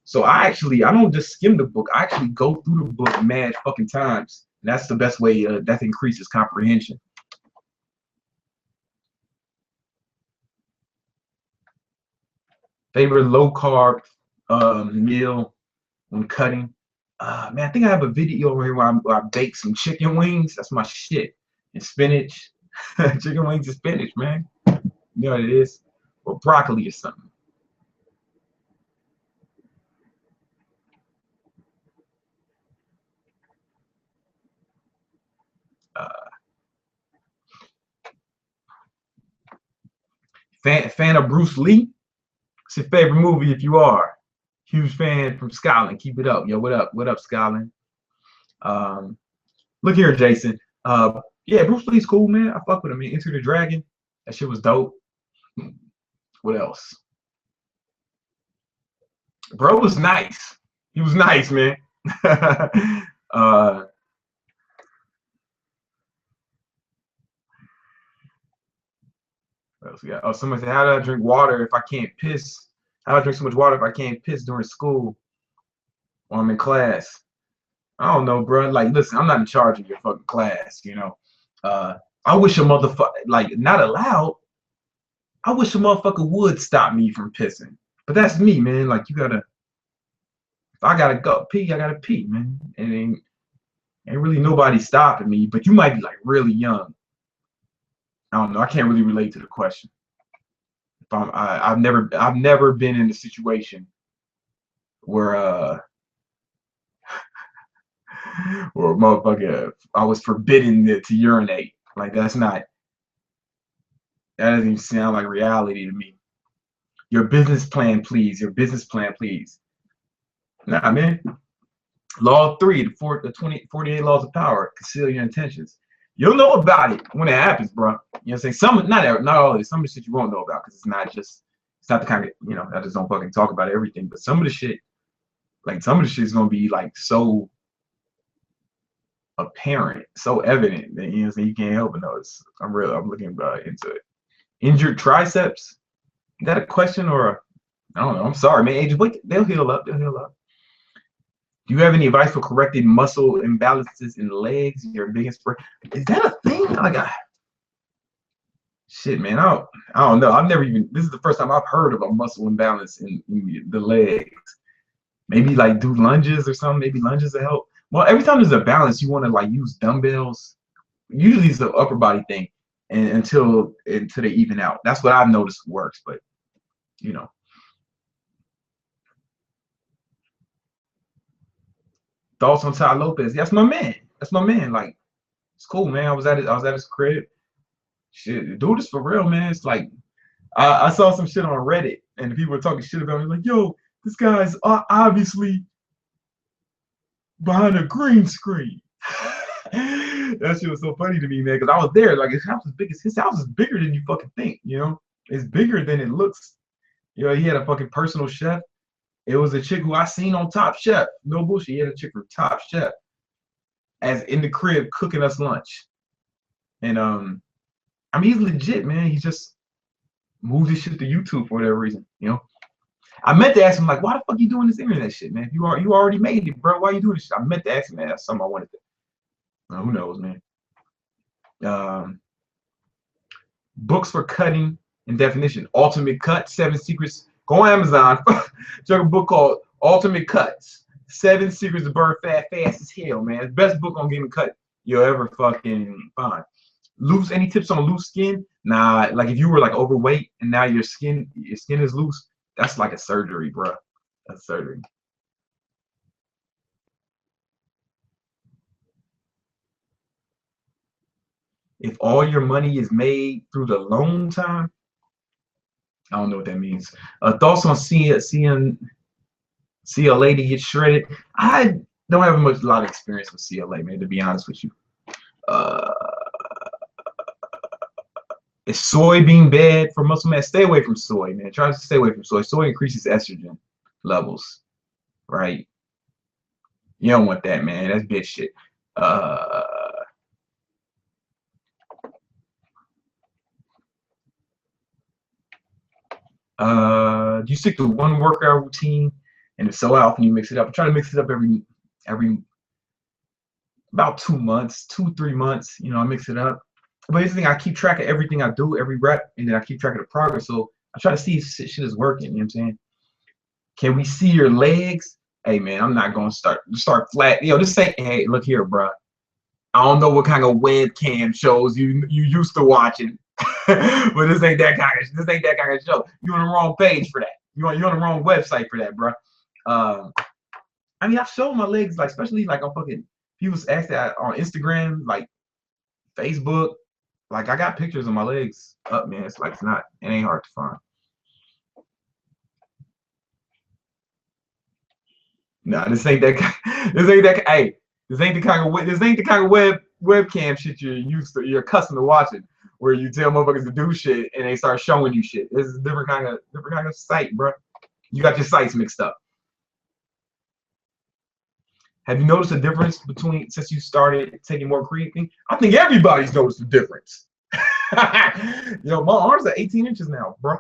S1: So I don't just skim the book. I actually go through the book mad fucking times. And that's the best way. That increases comprehension. Favorite low carb meal when cutting. Man, I think I have a video over here where I bake some chicken wings. That's my shit. And spinach. Chicken wings and spinach, man. You know what it is? Or broccoli or something. Fan of Bruce Lee? What's your favorite movie if you are? Huge fan from Scotland. Keep it up. Yo, what up? What up, Scotland? Look here, Jason. Yeah, Bruce Lee's cool, man. I fuck with him, man. Enter the Dragon. That shit was dope. What else? Bro was nice. He was nice, man. What else we got? Oh, someone said, how do I drink water if I can't piss? How do I drink so much water if I can't piss during school or I'm in class? I don't know, bro. Like, listen, I'm not in charge of your fucking class, you know. I wish a motherfucker, like, not allowed. I wish a motherfucker would stop me from pissing. But that's me, man. Like, if I gotta go pee, I gotta pee, man. And ain't really nobody stopping me, but you might be like really young. I don't know. I can't really relate to the question. If I've never been in a situation where or motherfucker, I was forbidden to urinate. Like that doesn't even sound like reality to me. Your business plan, please. Your business plan, please. Nah, man. Law 3, the 48 laws of power. Conceal your intentions. You'll know about it when it happens, bro. You know what I'm saying? Not all of it. Some of the shit you won't know about because it's not the kind of, I just don't fucking talk about everything. But some of the shit is gonna be like so apparent, so evident that you can't help but notice. I'm looking into it. Injured triceps? Is that a question or I don't know. I'm sorry, man. Age, wait, they'll heal up. They'll heal up. Do you have any advice for correcting muscle imbalances in the legs? Your biggest is that a thing? Shit, man. I don't know. I've never even. This is the first time I've heard of a muscle imbalance in the legs. Maybe like do lunges or something. Maybe lunges will help. Well, every time there's a balance, you want to like use dumbbells. Usually it's the upper body thing, and until they even out. That's what I've noticed works. But thoughts on Tai Lopez? That's my man. That's my man. Like it's cool, man. I was at his crib. Shit, dude is for real, man. It's like I saw some shit on Reddit, and people were talking shit about me. Like, yo, this guy's obviously behind a green screen. That shit was so funny to me, man, because I was there. Like his house is bigger than you fucking think. It's bigger than it looks. He had a fucking personal chef. It was a chick who I seen on Top Chef. No bullshit. He had a chick from Top Chef as in the crib cooking us lunch. And I mean, he's legit, man. He just moved his shit to YouTube for whatever reason. I meant to ask him like, why the fuck you doing this internet shit, man? If you already made it, bro. Why you doing this shit? I meant to ask him that. That's something I wanted to. Who knows, man? Books for cutting and definition. Ultimate Cut, 7 Secrets. Go on Amazon. Check a book called Ultimate Cuts. 7 Secrets to Burn Fat Fast as Hell, man. Best book on getting cut you'll ever fucking find. Any tips on loose skin? Nah, like if you were like overweight and now your skin is loose, that's like a surgery, bro. That's surgery. If all your money is made through the loan time, I don't know what that means. Thoughts on seeing a lady get shredded? I don't have a lot of experience with CLA, man, to be honest with you. Uh, is soybean bad for muscle mass? Stay away from soy, man. Try to stay away from soy. Soy increases estrogen levels, right? You don't want that, man. That's bitch shit. Do you stick to one workout routine And if so, how often you mix it up? I try to mix it up every about 2 months, 2-3 months. You know, I mix it up. But here's the thing: I keep track of everything I do, every rep, and then I keep track of the progress. So I try to see if shit is working. You know what I'm saying? Can we see your legs? Hey man, I'm not gonna start flat. Yo, just say, hey, look here, bro. I don't know what kind of webcam shows you used to watching, but this ain't that kind of show. You on the wrong page for that. You're on the wrong website for that, bro. I mean, I've shown my legs, like especially like on fucking people ask that on Instagram, like Facebook. Like I got pictures of my legs up, man. It's like it ain't hard to find. Nah, this ain't that. This ain't that. Hey, this ain't the kind of webcam shit you're accustomed to watching, where you tell motherfuckers to do shit and they start showing you shit. This is a different kind of site, bro. You got your sites mixed up. Have you noticed a difference between since you started taking more creatine? I think everybody's noticed a difference. Yo, my arms are 18 inches now, bro.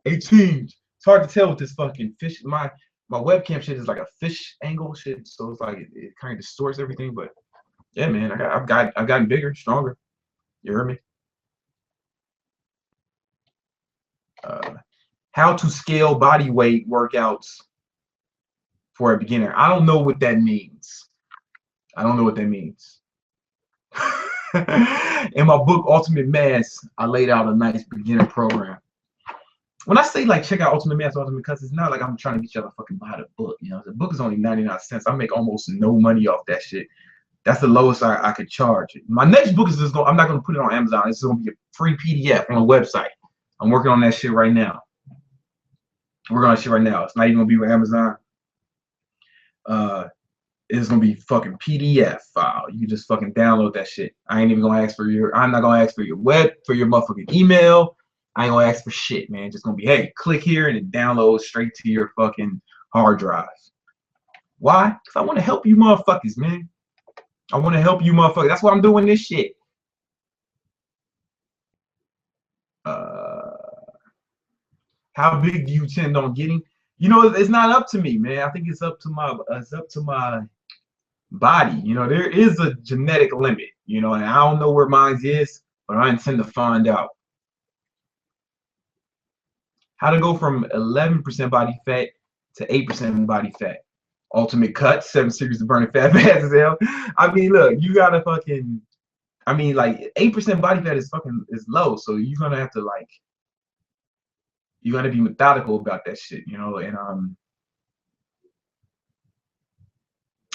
S1: 18. It's hard to tell with this fucking fish. My webcam shit is like a fish angle shit, so it's like it kind of distorts everything. But yeah, man, I've gotten bigger, stronger. You heard me? How to scale body weight workouts for a beginner. I don't know what that means. I don't know what that means. In my book, Ultimate Mass, I laid out a nice beginner program. When I say like check out Ultimate Mass, because it's not like I'm trying to get you to fucking buy the book. You know, the book is only 99 cents. I make almost no money off that shit. That's the lowest I could charge. My next book is just going. I'm not going to put it on Amazon. It's going to be a free PDF on a website. I'm working on that shit right now. We're on that shit right now. It's not even going to be with Amazon. It's gonna be fucking PDF file. You just fucking download that shit. I ain't even gonna ask for your. I'm not gonna ask for your motherfucking email. I ain't gonna ask for shit, man. Just gonna be, hey, click here and it downloads straight to your fucking hard drive. Why? Because I want to help you motherfuckers, man. I want to help you motherfuckers. That's why I'm doing this shit. How big do you intend on getting? You know, it's not up to me, man. I think it's up to my body. You know, there is a genetic limit, you know, and I don't know where mine is, but I intend to find out. How to go from 11% body fat to 8% body fat. Ultimate Cut, 7 Secrets to Burning Fat fast as hell. I mean, look, you gotta fucking, I mean, like 8% body fat is low, so you're gonna have to like, you gotta be methodical about that shit, you know, and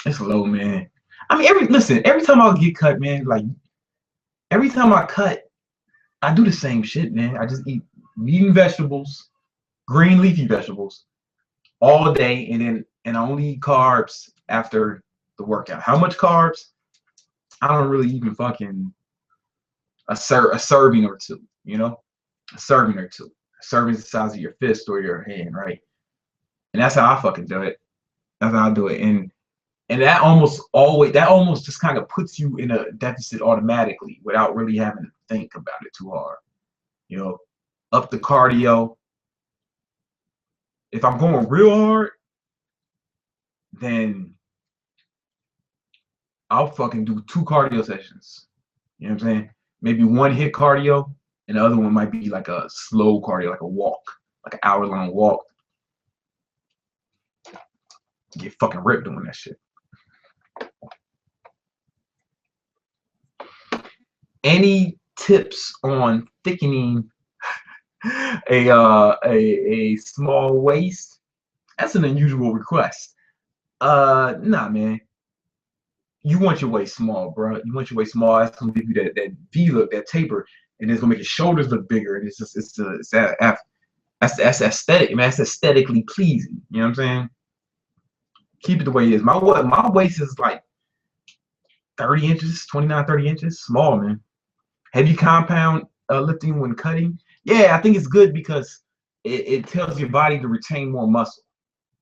S1: it's low, man. I mean, every time I get cut, man, like every time I cut, I do the same shit, man. I just eat meat and vegetables, green leafy vegetables, all day, and I only eat carbs after the workout. How much carbs? I don't really even fucking a serving or two, you know, a serving or two. A serving is the size of your fist or your hand, right? And that's how I fucking do it. That's how I do it, and that almost just kind of puts you in a deficit automatically without really having to think about it too hard. You know, up the cardio. If I'm going real hard, then I'll fucking do 2 cardio sessions. You know what I'm saying? Maybe one hit cardio, and the other one might be like a slow cardio, like a walk, like an hour-long walk. Get fucking ripped doing that shit. Any tips on thickening a small waist? That's an unusual request. Nah, man. You want your waist small, bro. You want your waist small. That's gonna give you that V look, that taper, and it's gonna make your shoulders look bigger. And that's aesthetic, man. That's aesthetically pleasing. You know what I'm saying? Keep it the way it is. My waist is like 30 inches, 29, 30 inches, small, man. Heavy compound lifting when cutting. Yeah, I think it's good because it tells your body to retain more muscle,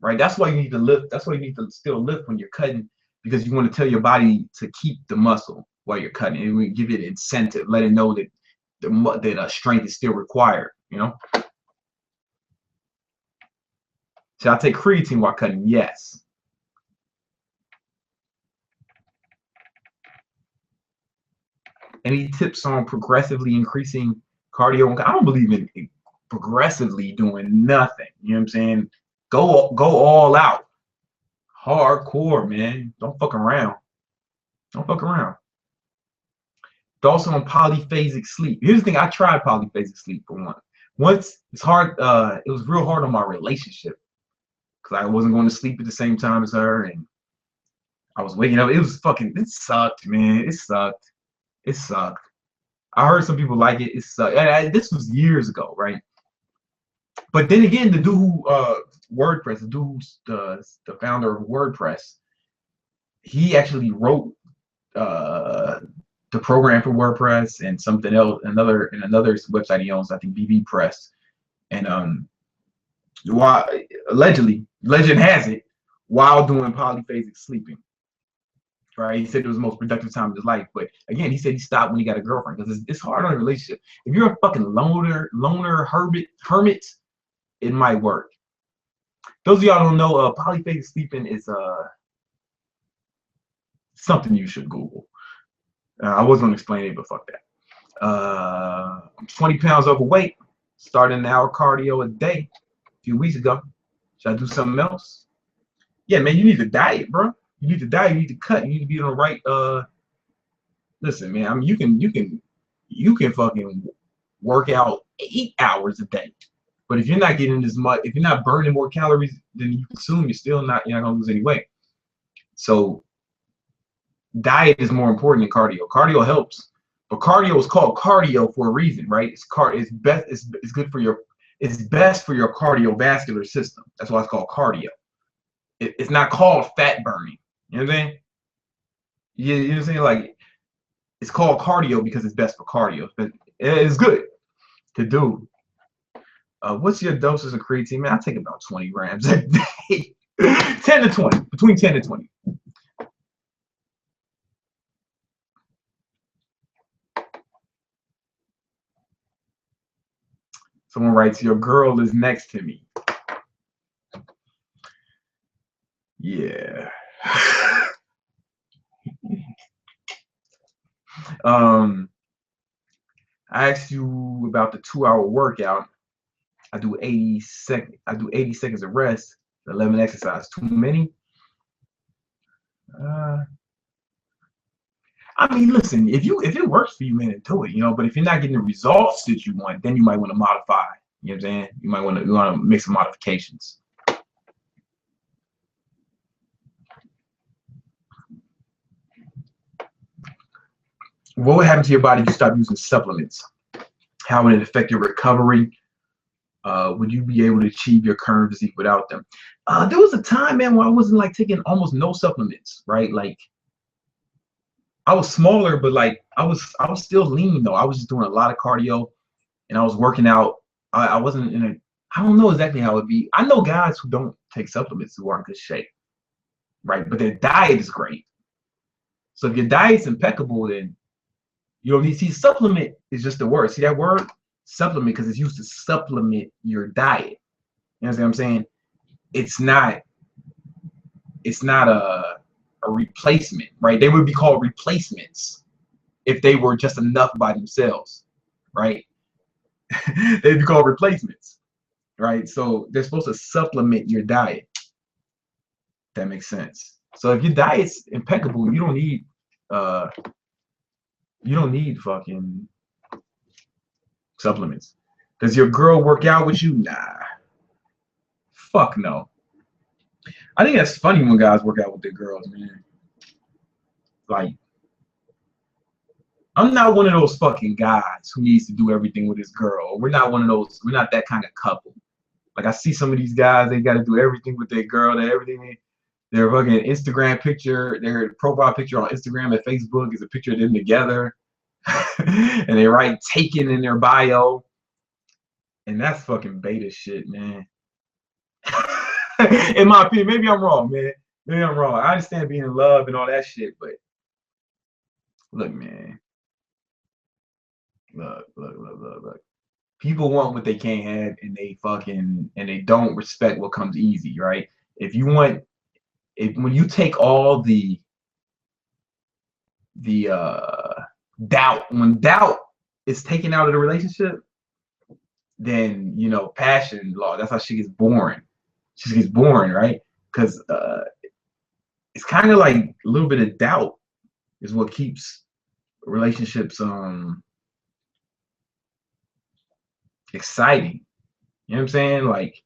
S1: right? That's why you need to lift. That's why you need to still lift when you're cutting, because you want to tell your body to keep the muscle while you're cutting. It will give it incentive, let it know that strength is still required, you know? Should I take creatine while cutting? Yes. Any tips on progressively increasing cardio? I don't believe in progressively doing nothing. You know what I'm saying? Go all out. Hardcore, man. Don't fuck around. Don't fuck around. Thoughts on polyphasic sleep. Here's the thing, I tried polyphasic sleep for one. Once it's hard, it was real hard on my relationship because I wasn't going to sleep at the same time as her, and I was waking up. It sucked, man. It sucked. It sucked. I heard some people like it. It sucked. And this was years ago, right? But then again, the dude who WordPress, the dude who's the founder of WordPress, he actually wrote the program for WordPress and something else, another website he owns, I think BB Press. And while allegedly, legend has it, while doing polyphasic sleeping, right? He said it was the most productive time of his life. But again, he said he stopped when he got a girlfriend because it's hard on a relationship. If you're a fucking loner hermit, it might work. Those of y'all don't know, polyphasic sleeping is something you should Google. I was gonna explain it, but fuck that. I'm 20 pounds overweight, starting an hour cardio a day a few weeks ago. Should I do something else? Yeah, man, you need to diet, bro. You need to diet, you need to cut, you need to be on the right listen, man, I mean you can fucking work out 8 hours a day. But if you're not getting as much, if you're not burning more calories than you consume, you're not gonna lose any weight. So diet is more important than cardio. Cardio helps, but cardio is called cardio for a reason, right? It's good for your, it's best for your cardiovascular system. That's why it's called cardio. It's not called fat burning. You know what I'm saying? You know what I'm saying? Like, it's called cardio because it's best for cardio. But it's good to do. What's your doses of creatine? Man, I take about 20 grams a day. 10 to 20, between 10 to 20. Someone writes, your girl is next to me. Yeah. I asked you about the 2-hour workout. I do 80 seconds of rest, 11 exercise. Too many? I mean, listen, if it works for you, man, do it, you know. But if you're not getting the results that you want, then you might want to modify. You know what I'm saying? You might want to make some modifications. What would happen to your body if you stop using supplements? How would it affect your recovery? Would you be able to achieve your current physique without them? There was a time, man, where I wasn't like taking almost no supplements, right? Like, I was smaller, but like I was still lean though. I was just doing a lot of cardio and I was working out. I wasn't in a, I don't know exactly how it'd be. I know guys who don't take supplements who are in good shape, right? But their diet is great. So if your diet's impeccable, then you don't need to see supplement is just the word. See that word? Supplement, because it's used to supplement your diet. You know what I'm saying? It's not a replacement, right? They would be called replacements if they were just enough by themselves, right? They'd be called replacements, right? So they're supposed to supplement your diet. That makes sense. So if your diet's impeccable, you don't need fucking supplements. Does your girl work out with you? Nah. Fuck no. I think that's funny when guys work out with their girls, man. Like, I'm not one of those fucking guys who needs to do everything with his girl. We're not one of those. We're not that kind of couple. Like, I see some of these guys, they got to do everything with their girl. Their fucking Instagram picture, their profile picture on Instagram and Facebook is a picture of them together. And they write taken in their bio. And that's fucking beta shit, man. In my opinion, maybe I'm wrong, man. Maybe I'm wrong. I understand being in love and all that shit, but look, man. Look. People want what they can't have, and they don't respect what comes easy, right? If you want, if when you take all the doubt, when doubt is taken out of the relationship, then passion law. That's how she gets boring. She gets boring, right? Because it's kind of like a little bit of doubt is what keeps relationships exciting. You know what I'm saying? Like,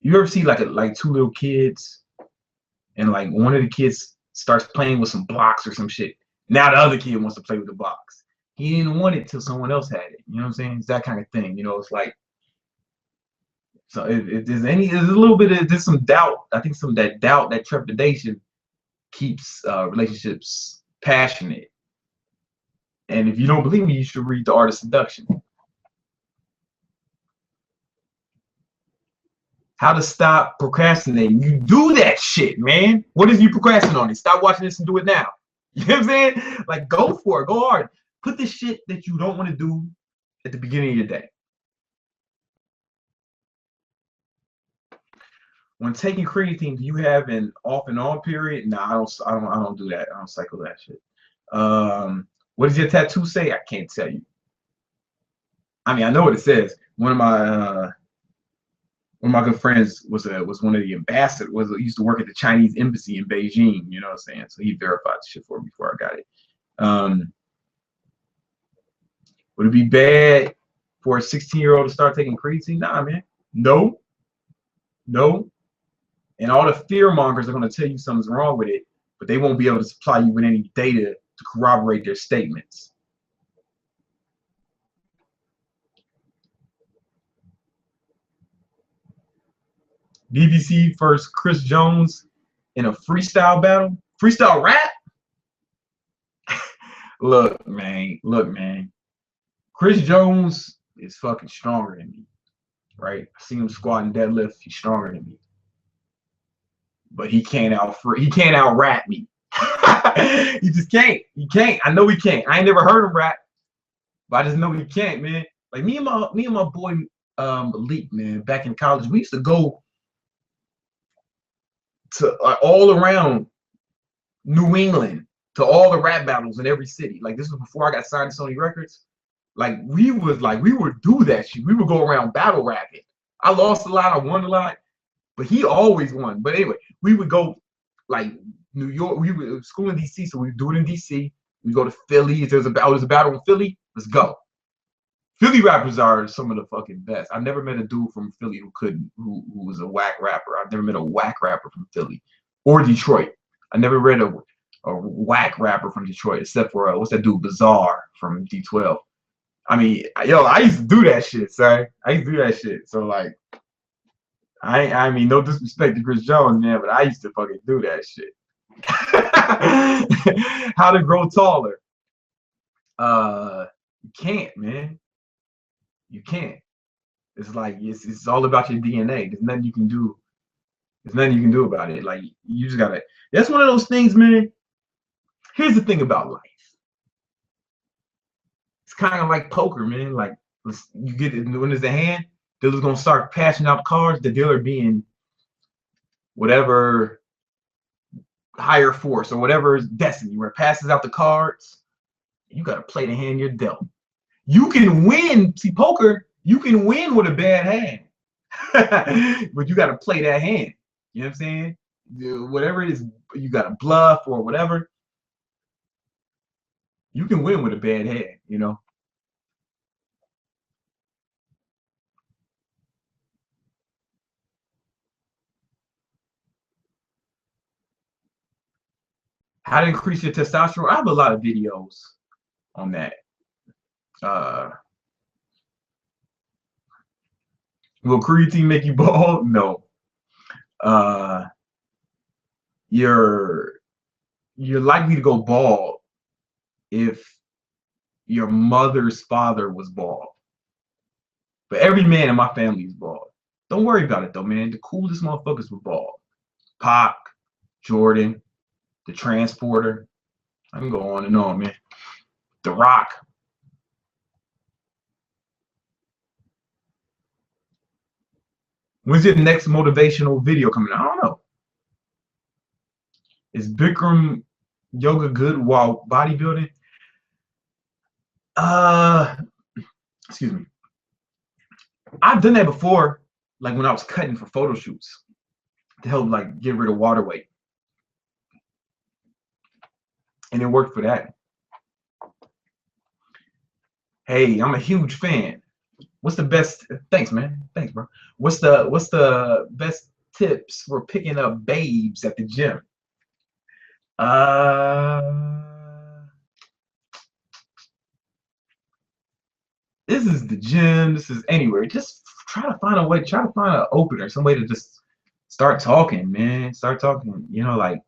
S1: you ever see like two little kids, and like one of the kids starts playing with some blocks or some shit. Now the other kid wants to play with the blocks. He didn't want it till someone else had it. You know what I'm saying? It's that kind of thing. It's like, so if there's a little bit of there's some doubt. I think some of that doubt, that trepidation, keeps relationships passionate. And if you don't believe me, you should read The Art of Seduction. How to stop procrastinating. You do that shit, man. What is you procrastinating on? Stop watching this and do it now. You know what I'm saying? Like, go for it. Go hard. Put the shit that you don't want to do at the beginning of your day. When taking creatine, do you have an off and on period? No, I don't do that. I don't cycle that shit. What does your tattoo say? I can't tell you. I mean, I know what it says. One of my good friends was one of the ambassadors. Used to work at the Chinese embassy in Beijing. You know what I'm saying? So he verified the shit for me before I got it. Would it be bad for a 16-year-old to start taking creatine? Nah, man. No. And all the fear mongers are going to tell you something's wrong with it, but they won't be able to supply you with any data to corroborate their statements. BBC first Chris Jones in a freestyle battle. Freestyle rap? Look, man. Chris Jones is fucking stronger than me, right? I see him squat and deadlift. He's stronger than me, but he can't out rap me. He just can't. He can't. I know he can't. I ain't never heard him rap, but I just know he can't, man. Like me and my boy Malik, man, back in college, we used to go to all around New England to all the rap battles in every city. Like, this was before I got signed to Sony Records. Like, we would do that shit. We would go around battle rapping. I lost a lot, I won a lot, but he always won. But anyway, we would go like New York. We were school in DC, so we do it in DC. We go to Philly. If there's a battle in Philly, let's go. Philly rappers are some of the fucking best. I've never met a dude from Philly who was a whack rapper. I've never met a whack rapper from Philly or Detroit. I never read a whack rapper from Detroit, except for what's that dude Bizarre from D12. I mean, I used to do that shit, son. I used to do that shit. So like, I mean, no disrespect to Chris Jones, man, but I used to fucking do that shit. How to grow taller? You can't, man. You can't. It's like it's all about your DNA. There's nothing you can do. There's nothing you can do about it. Like, you just gotta. That's one of those things, man. Here's the thing about life. It's kind of like poker, man. Like, you get it when there's a hand, dealer's gonna start passing out cards. The dealer being whatever higher force or whatever is destiny, where it passes out the cards. You gotta play the hand you're dealt. You can win. See, poker, you can win with a bad hand, but you gotta play that hand. You know what I'm saying? Whatever it is, you gotta bluff or whatever. You can win with a bad hand, you know. How to increase your testosterone? I have a lot of videos on that. Will creatine make you bald? No. You're likely to go bald if your mother's father was bald. But every man in my family is bald. Don't worry about it though, man. The coolest motherfuckers were bald. Pac, Jordan, the Transporter. I can go on and on, man. The Rock. When's your next motivational video coming out? I don't know. Is Bikram yoga good while bodybuilding? Uh, excuse me. I've done that before, like when I was cutting for photo shoots to help like get rid of water weight, and it worked for that. Hey, I'm a huge fan. What's the best? Thanks, man. Thanks, bro. What's the best tips for picking up babes at the gym? Uh, this is the gym. This is anywhere. Just try to find a way. Try to find an opener, some way to just start talking, man. Start talking. Like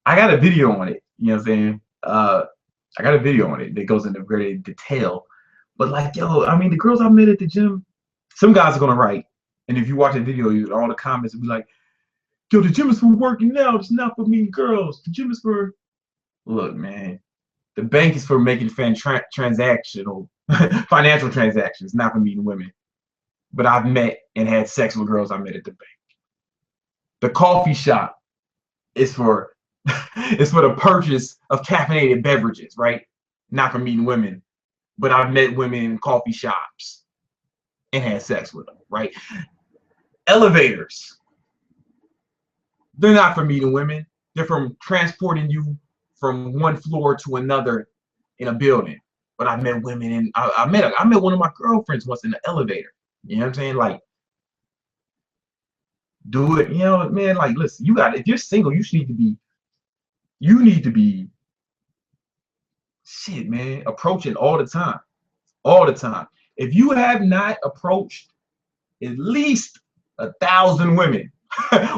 S1: I got a video on it. You know what I'm saying? I got a video on it that goes into great detail. But like, yo, I mean, the girls I met at the gym, some guys are gonna write, and if you watch the video, all the comments will be like, yo, the gym is for working out. It's not for meeting girls. The gym is for. Look, man, the bank is for making transactional, financial transactions, not for meeting women. But I've met and had sex with girls I met at the bank. The coffee shop is for it's for the purchase of caffeinated beverages, right? Not for meeting women. But I've met women in coffee shops and had sex with them, right? Elevators, they're not for meeting women. They're from transporting you from one floor to another in a building. But I met women and I met one of my girlfriends once in the elevator. You know what I'm saying? Like, do it, man. Like, listen, if you're single, you need to be shit, man, approaching all the time. All the time. If you have not approached at least 1,000 women,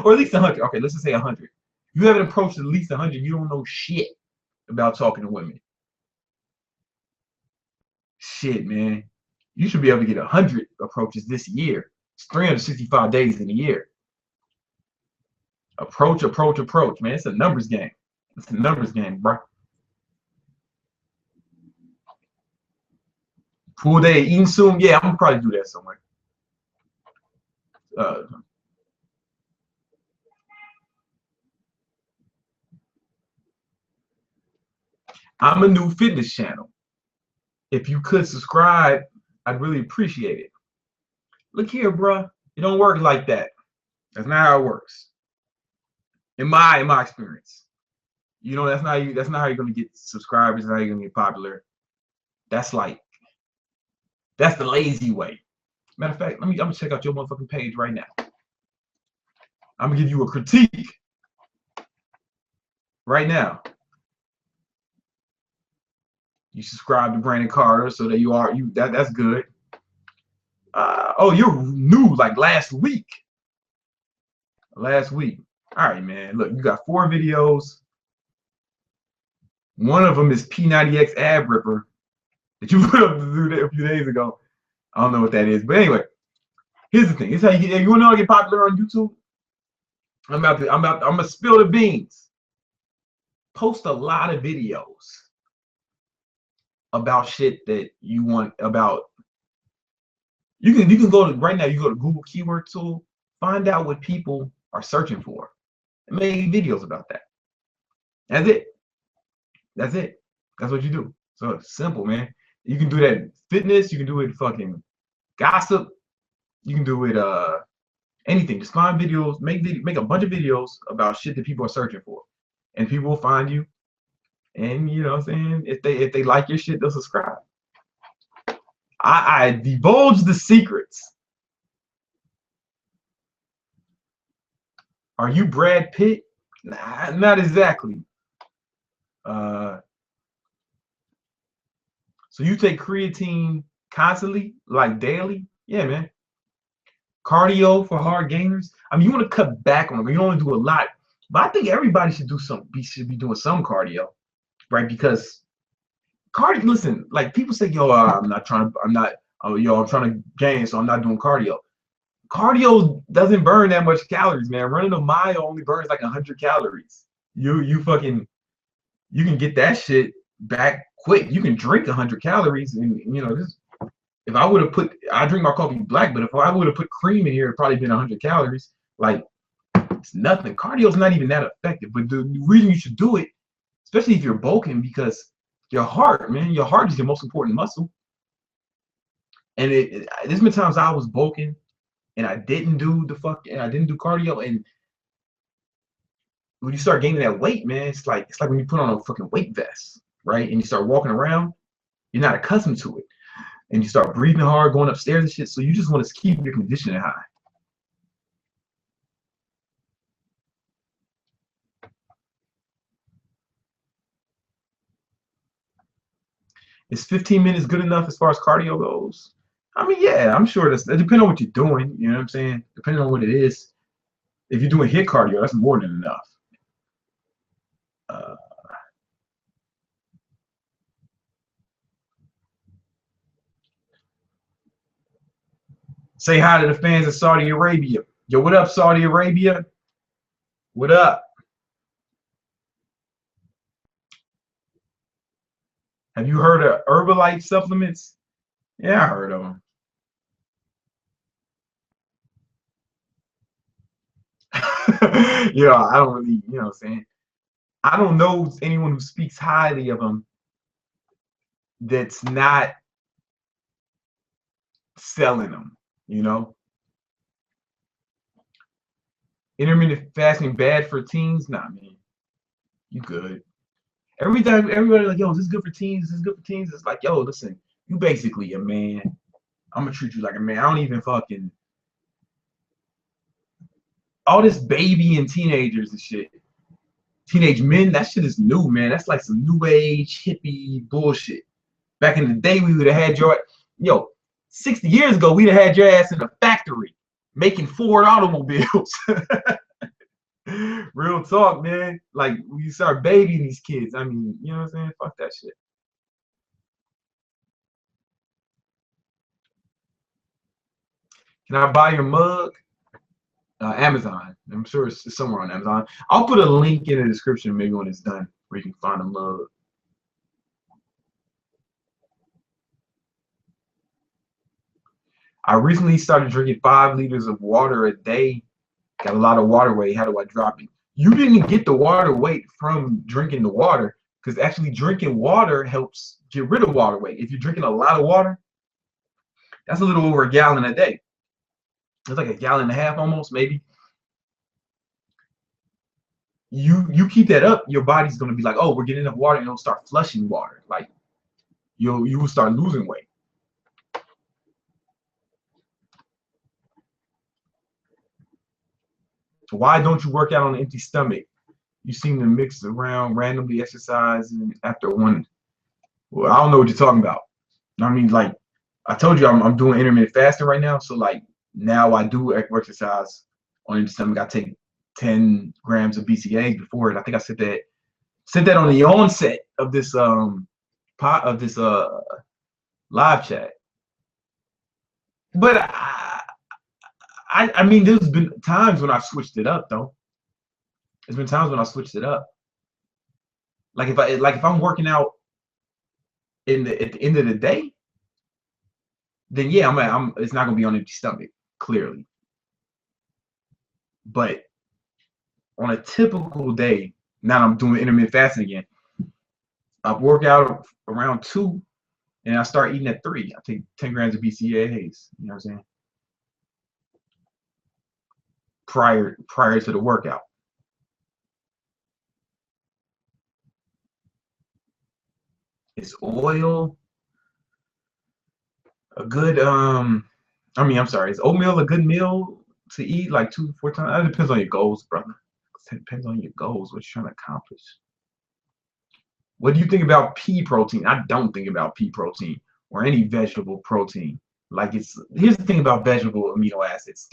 S1: or at least 100, okay, let's just say 100. You haven't approached at least 100, you don't know shit about talking to women. Shit, man. You should be able to get 100 approaches this year. It's 365 days in a year. Approach, man. It's a numbers game. It's a numbers game, bro. Pool day eating soon? Yeah, I'm gonna probably do that somewhere. I'm a new fitness channel. If you could subscribe, I'd really appreciate it. Look here, bro. It don't work like that. That's not how it works. In my experience. That's not how you're gonna get subscribers, that's not how you're gonna get popular. That's the lazy way. Matter of fact, I'm gonna check out your motherfucking page right now. I'm gonna give you a critique right now. You subscribe to Brandon Carter, so that that's good. Oh, you're new like last week. Last week. All right, man. Look, you got 4 videos. One of them is P90X Ab Ripper that you put up a few days ago. I don't know what that is, but anyway, here's the thing. This is how you want to know how to get popular on YouTube. I'm gonna spill the beans. Post a lot of videos about shit that you want about. You can go to right now. You go to Google Keyword Tool, find out what people are searching for, and make videos about that. That's it. That's it. That's what you do. So it's simple, man. You can do that in fitness. You can do it fucking gossip. You can do it anything. Just find videos, make a bunch of videos about shit that people are searching for, and people will find you. And you know what I'm saying? If they like your shit, they'll subscribe. I divulge the secrets. Are you Brad Pitt? Nah, not exactly. So you take creatine constantly, like daily? Yeah, man. Cardio for hard gainers. I mean, you want to cut back on it. You don't want to do a lot, but I think everybody should be doing some cardio, right? Because cardio. Listen, like people say, yo, I'm trying to gain, so I'm not doing cardio. Cardio doesn't burn that much calories, man. Running a mile only burns like 100 calories. You can get that shit back quick. You can drink 100 calories and just If I would have put, I drink my coffee black, but if I would have put cream in here, it'd probably been 100 calories. Like, it's nothing. Cardio's not even that effective. But the reason you should do it, especially if you're bulking, because your heart, man, your heart is your most important muscle. And there's been times I was bulking and I didn't do cardio. And when you start gaining that weight, man, it's like when you put on a fucking weight vest, right? And you start walking around, you're not accustomed to it. And you start breathing hard, going upstairs and shit. So you just want to keep your conditioning high. Is 15 minutes good enough as far as cardio goes? I mean, yeah, I'm sure it depends on what you're doing. You know what I'm saying? Depending on what it is. If you're doing HIIT cardio, that's more than enough. Say hi to the fans of Saudi Arabia. Yo, what up, Saudi Arabia? What up? Have you heard of Herbalife supplements? Yeah, I heard of them. You know, I don't really, you know what I'm saying? I don't know anyone who speaks highly of them that's not selling them, you know? Intermittent fasting bad for teens? Nah, man. You good. Every time everybody like, yo, is this good for teens? Is this good for teens? It's like, yo, listen, you basically a man. I'm gonna treat you like a man. I don't even fucking all this baby and teenagers and shit. Teenage men, that shit is new, man. That's like some new age hippie bullshit. Back in the day, we would have had your 60 years ago, we'd have had your ass in a factory making Ford automobiles. Real talk, man. Like we start babying these kids. I mean, you know what I'm saying? Fuck that shit. Can I buy your mug? Amazon. I'm sure it's somewhere on Amazon. I'll put a link in the description maybe when it's done where you can find a mug. I recently started drinking 5 liters of water a day. Got a lot of water weight. How do I drop it? You didn't get the water weight from drinking the water, because actually drinking water helps get rid of water weight. If you're drinking a lot of water, that's a little over a gallon a day. It's like a gallon and a half almost, maybe. You keep that up, your body's gonna be like, oh, we're getting enough water, and it'll start flushing water. Like you will start losing weight. Why don't you work out on an empty stomach? You seem to mix around randomly exercising after one. Well, I don't know what you're talking about. I mean, like I told you, I'm doing intermittent fasting right now. So like now I do exercise on empty stomach. I take 10 grams of BCAAs before it. I think I said that on the onset of this live chat. But I mean, there's been times when I've switched it up though. There's been times when I switched it up. Like if I'm working out at the end of the day, then yeah, it's not gonna be on empty stomach, clearly. But on a typical day, now I'm doing intermittent fasting again. I work out around 2, and I start eating at 3. I take 10 grams of BCAAs. You know what I'm saying? Prior to the workout. Is oil a good I'm sorry, is oatmeal a good meal to eat like 2 to 4 times? It depends on your goals, brother. It depends on your goals, what you're trying to accomplish. What do you think about pea protein? I don't think about pea protein or any vegetable protein. Like here's the thing about vegetable amino acids.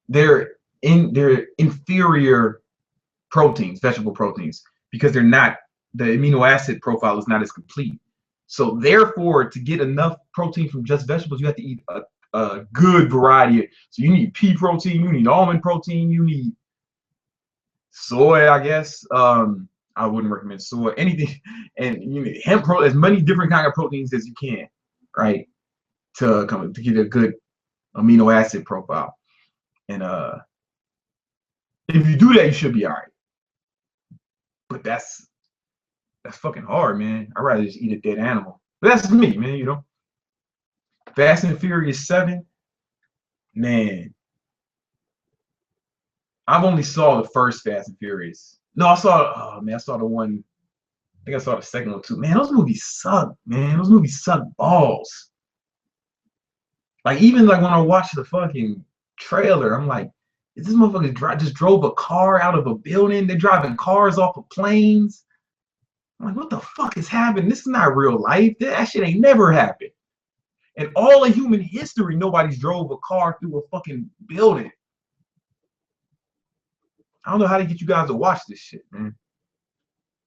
S1: They're inferior proteins, vegetable proteins, because the amino acid profile is not as complete. So therefore, to get enough protein from just vegetables, you have to eat a good variety. So you need pea protein, you need almond protein, you need soy, I guess. I I wouldn't recommend soy. Anything, and you know, hemp pro as many different kind of proteins as you can, right? To get a good amino acid profile. And if you do that, you should be all right. But that's fucking hard, man. I'd rather just eat a dead animal. But that's me, man, you know. Fast and Furious 7, man. I've only saw the first Fast and Furious. No, I saw oh man, I saw the one, I think I saw the second one too. Man, those movies suck, man. Those movies suck balls. Like even like when I watched the fucking trailer, I'm like, is this motherfucker just drove a car out of a building? They're driving cars off of planes. I'm like, what the fuck is happening? This is not real life. That shit ain't never happened. In all of human history, nobody's drove a car through a fucking building. I don't know how to get you guys to watch this shit, man.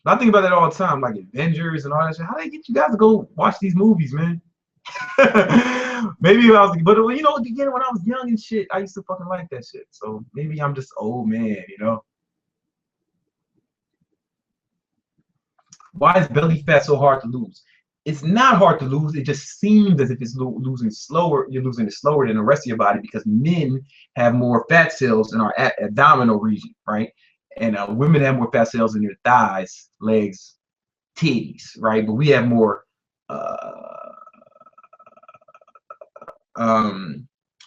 S1: I think about that all the time, like Avengers and all that shit. How do they get you guys to go watch these movies, man? Maybe I was, but you know, again, when I was young and shit, I used to fucking like that shit. So maybe I'm just old man, you know. Why is belly fat so hard to lose? It's not hard to lose. It just seems as if it's losing slower. You're losing it slower than the rest of your body because men have more fat cells in our abdominal region, right? And women have more fat cells in their thighs, legs, titties, right? But we have more.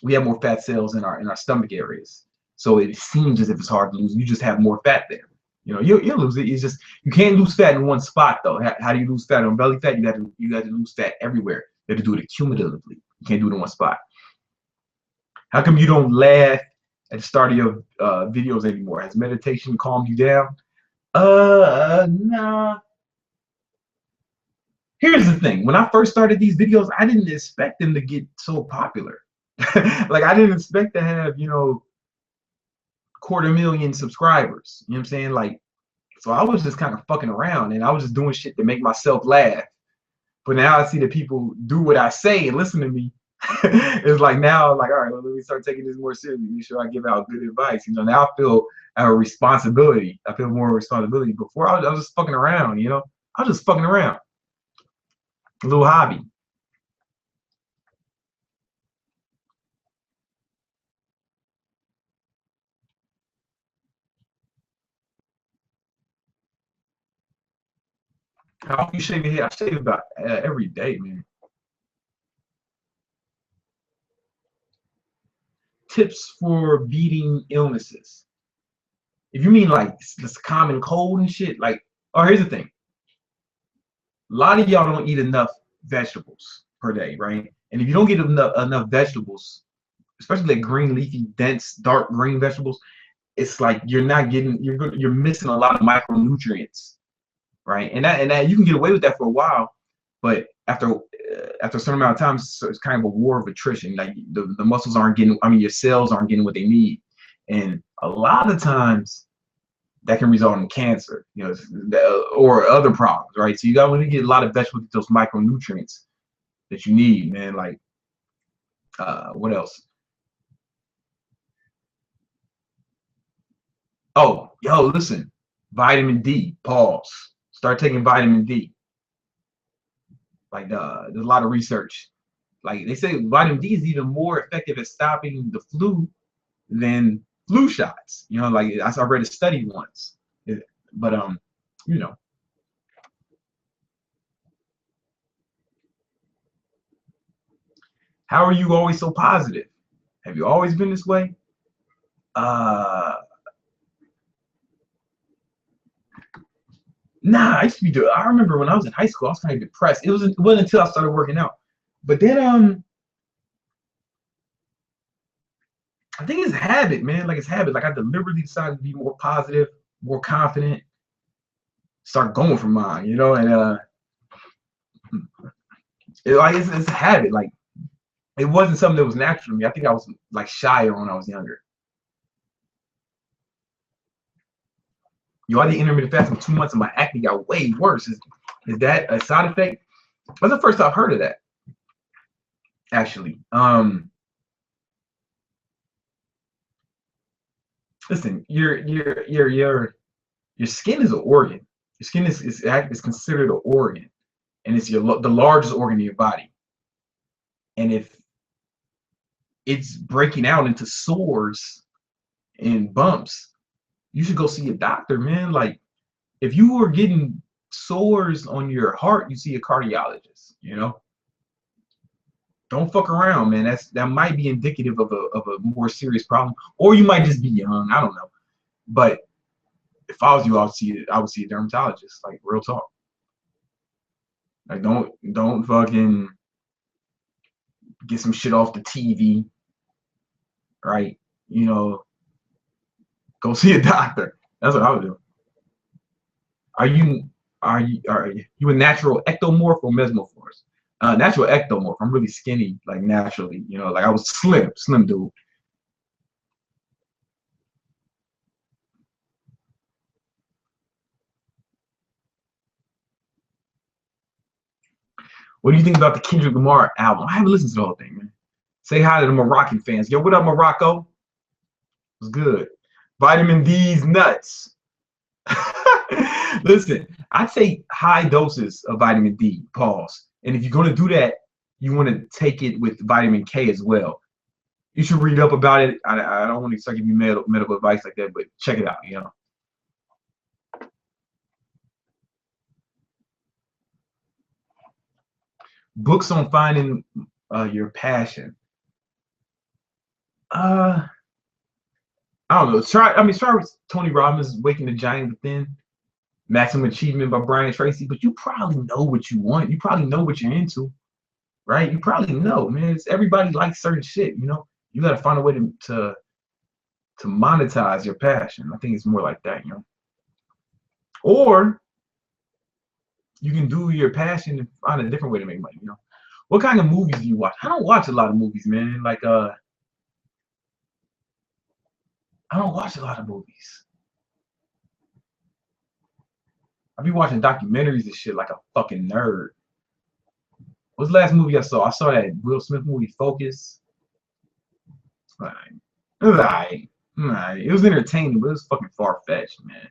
S1: We have more fat cells in our stomach areas. So it seems as if it's hard to lose. You just have more fat there. You know, you'll lose it. It's just you can't lose fat in one spot though. How do you lose fat on belly fat? You got to lose fat everywhere. You have to do it cumulatively. You can't do it in one spot. How come you don't laugh at the start of your videos anymore? Has meditation calmed you down? Nah. Here's the thing. When I first started these videos, I didn't expect them to get so popular. Like I didn't expect to have, you know, 250,000 subscribers. You know what I'm saying? Like, so I was just kind of fucking around and I was just doing shit to make myself laugh. But now I see that people do what I say and listen to me. It's like now, like, all right, well, let me start taking this more seriously. Make sure I give out good advice. You know, now I have a responsibility. I feel more responsibility. Before I was just fucking around, you know? I was just fucking around. A little hobby. How often you shave your head? I shave about every day, man. Tips for beating illnesses. If you mean like this common cold and shit, like, oh, here's the thing. A lot of y'all don't eat enough vegetables per day, right? And if you don't get enough vegetables, especially like green, leafy, dense, dark green vegetables, it's like you're missing a lot of micronutrients, right? And that you can get away with that for a while, but after a certain amount of time, it's kind of a war of attrition. Like the muscles aren't getting, I mean, your cells aren't getting what they need, and a lot of times that can result in cancer, you know, or other problems, right? So you got to get a lot of vegetables, those micronutrients that you need, man. Like, what else? Oh, yo, listen, vitamin D. Pause. Start taking vitamin D. Like, there's a lot of research. Like they say, vitamin D is even more effective at stopping the flu than flu shots. You know, like I read a study once. But you know, how are you always so positive? Have you always been this way? Uh, nah, I used to be. I remember when I was in high school, I was kind of depressed. It wasn't until I started working out. But then I think it's habit, man. Like it's habit. Like I deliberately decided to be more positive, more confident, start going for mine, you know. And it's a habit. Like it wasn't something that was natural to me. I think I was like shyer when I was younger. Yo, I did intermittent fasting for 2 months and my acne got way worse. Is that a side effect? That's the first I've heard of that, actually. Listen, your skin is an organ. Your skin is considered an organ, and it's the largest organ in your body. And if it's breaking out into sores and bumps, you should go see a doctor, man. Like if you are getting sores on your heart, you see a cardiologist. Don't fuck around, man. That might be indicative of a more serious problem, or you might just be young. I don't know. But if I was you, I would see a dermatologist. Like real talk. Like don't fucking get some shit off the TV, right? Go see a doctor. That's what I would do. Are you a natural ectomorph or mesomorph? Natural ectomorph. I'm really skinny, like naturally. Like I was slim dude. What do you think about the Kendrick Lamar album? I haven't listened to the whole thing, man. Say hi to the Moroccan fans. Yo, what up, Morocco? It's good. Vitamin D's nuts. Listen, I'd say high doses of vitamin D, pause. And if you're going to do that, you want to take it with vitamin K as well. You should read up about it. I don't want to start giving you medical advice like that, but check it out, Books on finding your passion. I don't know. Start with Tony Robbins' Waking the Giant Within, Maximum Achievement by Brian Tracy. But you probably know what you want. You probably know what you're into, right? You probably know, man. Everybody likes certain shit, You got to find a way to monetize your passion. I think it's more like that, Or you can do your passion and find a different way to make money, What kind of movies do you watch? I don't watch a lot of movies, man. Like I don't watch a lot of movies. I be watching documentaries and shit like a fucking nerd. What's the last movie I saw? I saw that Will Smith movie, Focus. It was alright. It was entertaining, but it was fucking far-fetched, man.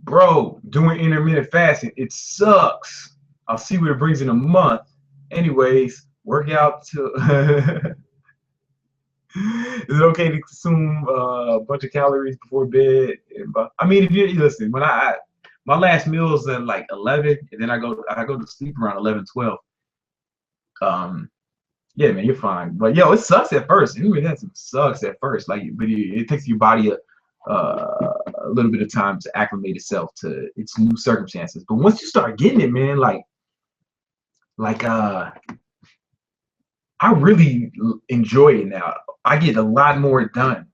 S1: Bro, doing intermittent fasting, it sucks. I'll see what it brings in a month. Anyways, work out till is it okay to consume a bunch of calories before bed? I mean, if you listen, when my last meal is at like 11, and then I go to sleep around 11, 12. Yeah, man, you're fine. But yo, it sucks at first. It sucks at first. Like, but it takes your body a little bit of time to acclimate itself to its new circumstances. But once you start getting it, man, I really enjoy it now. I get a lot more done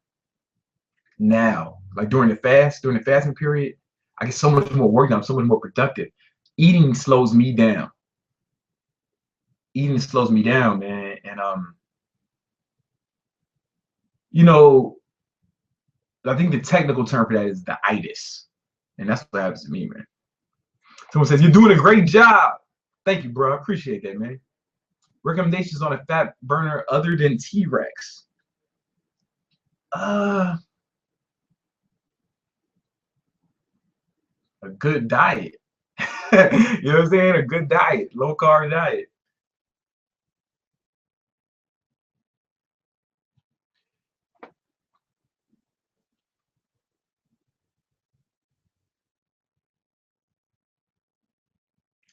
S1: now. Like during the fasting period, I get so much more work done. I'm so much more productive. Eating slows me down. Eating slows me down, man. And I think the technical term for that is the itis. And that's what happens to me, man. Someone says, "You're doing a great job." Thank you, bro. I appreciate that, man. Recommendations on a fat burner other than T-Rex. A good diet. You know what I'm saying? A good diet, low carb diet.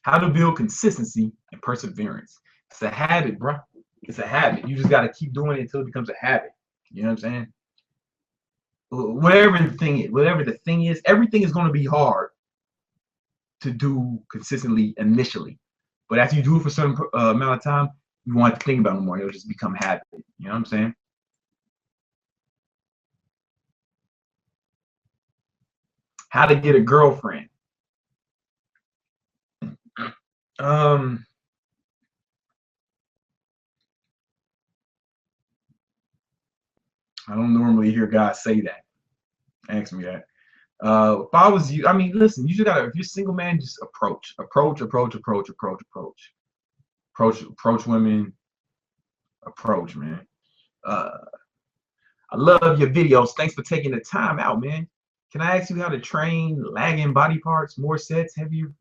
S1: How to build consistency and perseverance. It's a habit, bro. It's a habit. You just got to keep doing it until it becomes a habit. You know what I'm saying? Whatever the thing is, everything is going to be hard to do consistently initially. But after you do it for a certain amount of time, you won't think about it no more. It'll just become habit. You know what I'm saying? How to get a girlfriend. I don't normally hear guys say that. Ask me that. If I was you, I mean, listen, you just gotta, if you're a single man, just approach women, approach, man. I love your videos. Thanks for taking the time out, man. Can I ask you how to train lagging body parts, more sets, heavier?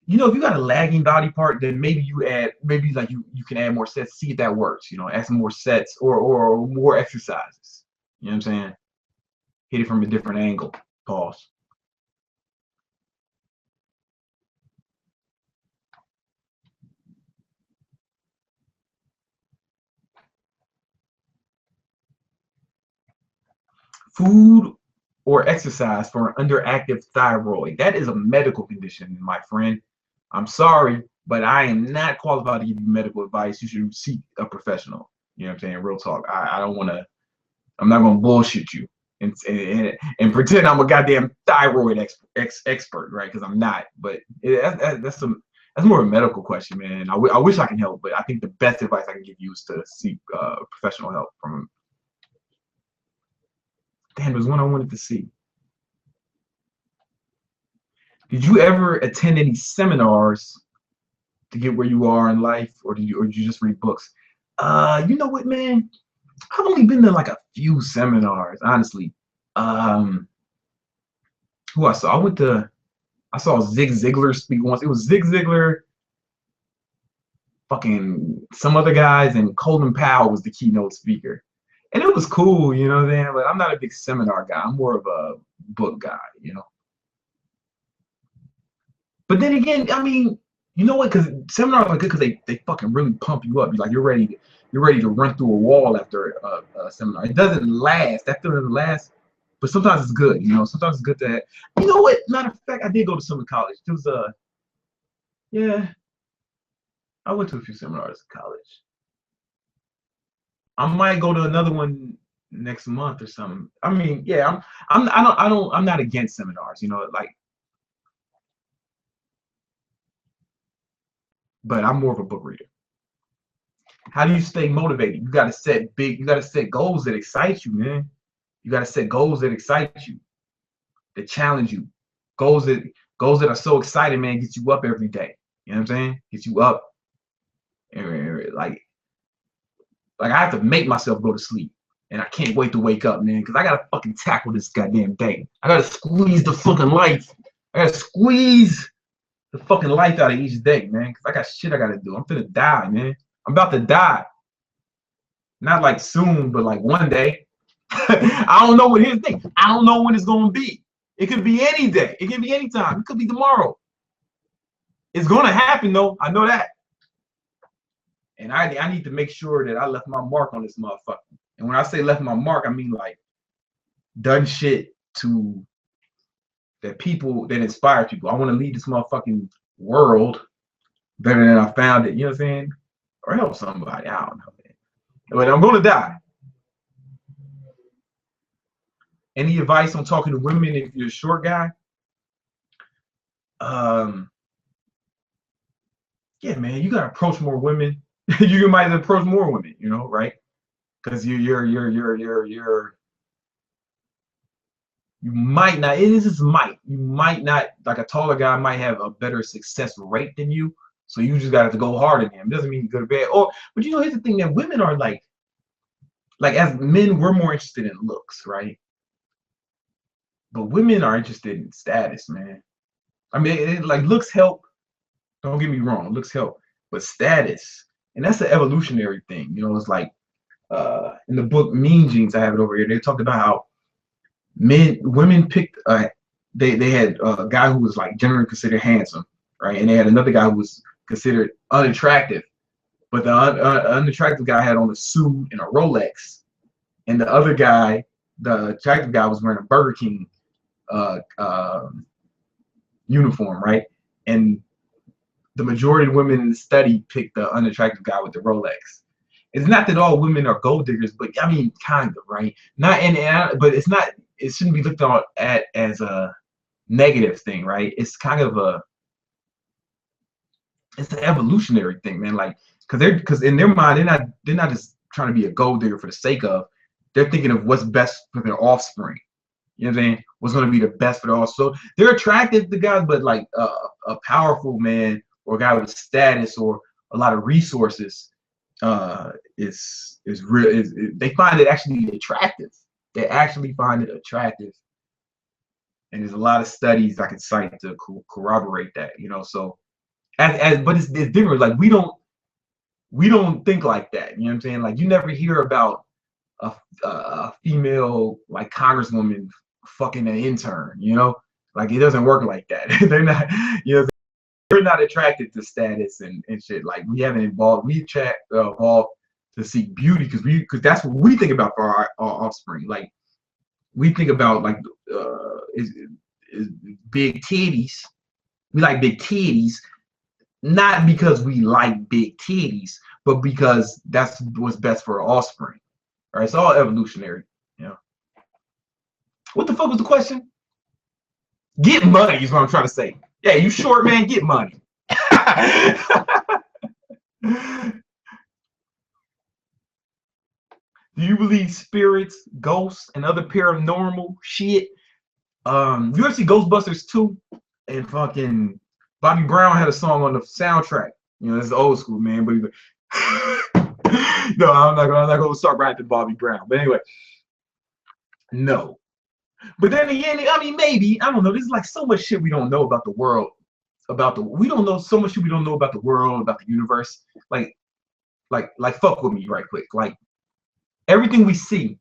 S1: If you got a lagging body part, then maybe you add, maybe like you can add more sets, see if that works. Add some more sets or more exercises. You know what I'm saying? Hit it from a different angle. Pause. Food or exercise for an underactive thyroid. That is a medical condition, my friend. I'm sorry, but I am not qualified to give you medical advice. You should seek a professional. You know what I'm saying? Real talk. I don't want to. I'm not gonna bullshit you and pretend I'm a goddamn thyroid expert, right? Because I'm not. But that's more of a medical question, man. I wish I can help, but I think the best advice I can give you is to seek professional help from. Damn, there's one I wanted to see. Did you ever attend any seminars to get where you are in life, or did you just read books? You know what, man? I've only been to like a few seminars, honestly. Who I saw? I saw Zig Ziglar speak once. It was Zig Ziglar, fucking some other guys, and Colin Powell was the keynote speaker. And it was cool, you know what I'm saying? But I'm not a big seminar guy. I'm more of a book guy, But then again, I mean, you know what? Because seminars are good because they fucking really pump you up. You're ready to run through a wall after a seminar. It doesn't last. That doesn't last. But sometimes it's good, Sometimes it's good to. You know what? Matter of fact, I did go to some college. It was yeah, I went to a few seminars in college. I might go to another one next month or something. I mean, yeah, I'm not against seminars, like, but I'm more of a book reader. How do you stay motivated? You gotta set goals that excite you, man. You gotta set goals that excite you, that challenge you. Goals that are so exciting, man, gets you up every day. You know what I'm saying? Gets you up. And like I have to make myself go to sleep. And I can't wait to wake up, man, because I gotta fucking tackle this goddamn day. I gotta squeeze the fucking life. I gotta squeeze the fucking life out of each day, man, because I got shit I gotta do. I'm finna die, man. I'm about to die. Not like soon, but like one day. I don't know what his thing. I don't know when it's gonna be. It could be any day. It could be any time. It could be tomorrow. It's gonna happen though. I know that. And I need to make sure that I left my mark on this motherfucker. And when I say left my mark, I mean like done shit to that inspire people. I want to leave this motherfucking world better than I found it. You know what I'm saying? Or help somebody. I don't know, man. But I'm gonna die. Any advice on talking to women if you're a short guy? Yeah, man, you gotta approach more women. You might approach more women, right? Because you might not. It is might. You might not, like a taller guy might have a better success rate than you. So you just got to go hard at him. It doesn't mean good or bad. But here's the thing that women are like as men, we're more interested in looks, right? But women are interested in status, man. I mean, like looks help. Don't get me wrong, looks help, but status, and that's an evolutionary thing. It's like in the book Mean Genes, I have it over here. They talked about how women picked. They had a guy who was like generally considered handsome, right? And they had another guy who was considered unattractive, but the unattractive guy had on a suit and a Rolex, and the other guy, the attractive guy, was wearing a Burger King uniform, right? And the majority of women in the study picked the unattractive guy with the Rolex. It's not that all women are gold diggers, but I mean, kind of, right? But it's not. It shouldn't be looked at as a negative thing, right? It's kind of it's an evolutionary thing, man. Like, because in their mind, they're not just trying to be a gold digger for the sake of. They're thinking of what's best for their offspring. You know what I'm saying? What's going to be the best for their offspring. So they're attracted to guys, but like a powerful man or a guy with status or a lot of resources is real. They find it actually attractive. they actually find it attractive. And there's a lot of studies I could cite to corroborate that, you know. So, but it's different. Like we don't think like that. You know what I'm saying? Like you never hear about a female like congresswoman fucking an intern. You know, like it doesn't work like that. They're not, you know, they're not attracted to status and shit. Like we haven't evolved. We evolved to seek beauty because that's what we think about for our offspring. Like we think about like is big titties. We like big titties, not because we like big titties, but because that's what's best for our offspring. All right, it's all evolutionary. You know. What the fuck was the question? Get money is what I'm trying to say. Yeah, you short, man. Get money. Do you believe spirits, ghosts, and other paranormal shit? You ever see Ghostbusters 2? And fucking Bobby Brown had a song on the soundtrack. You know, this is old school, man. But no, I'm not gonna start rapping Bobby Brown. But anyway, no. But then again, I mean, maybe I don't know. There's like so much shit we don't know about the world. We don't know so much shit we don't know about the world, about the universe. Like fuck with me right quick. Like everything we see,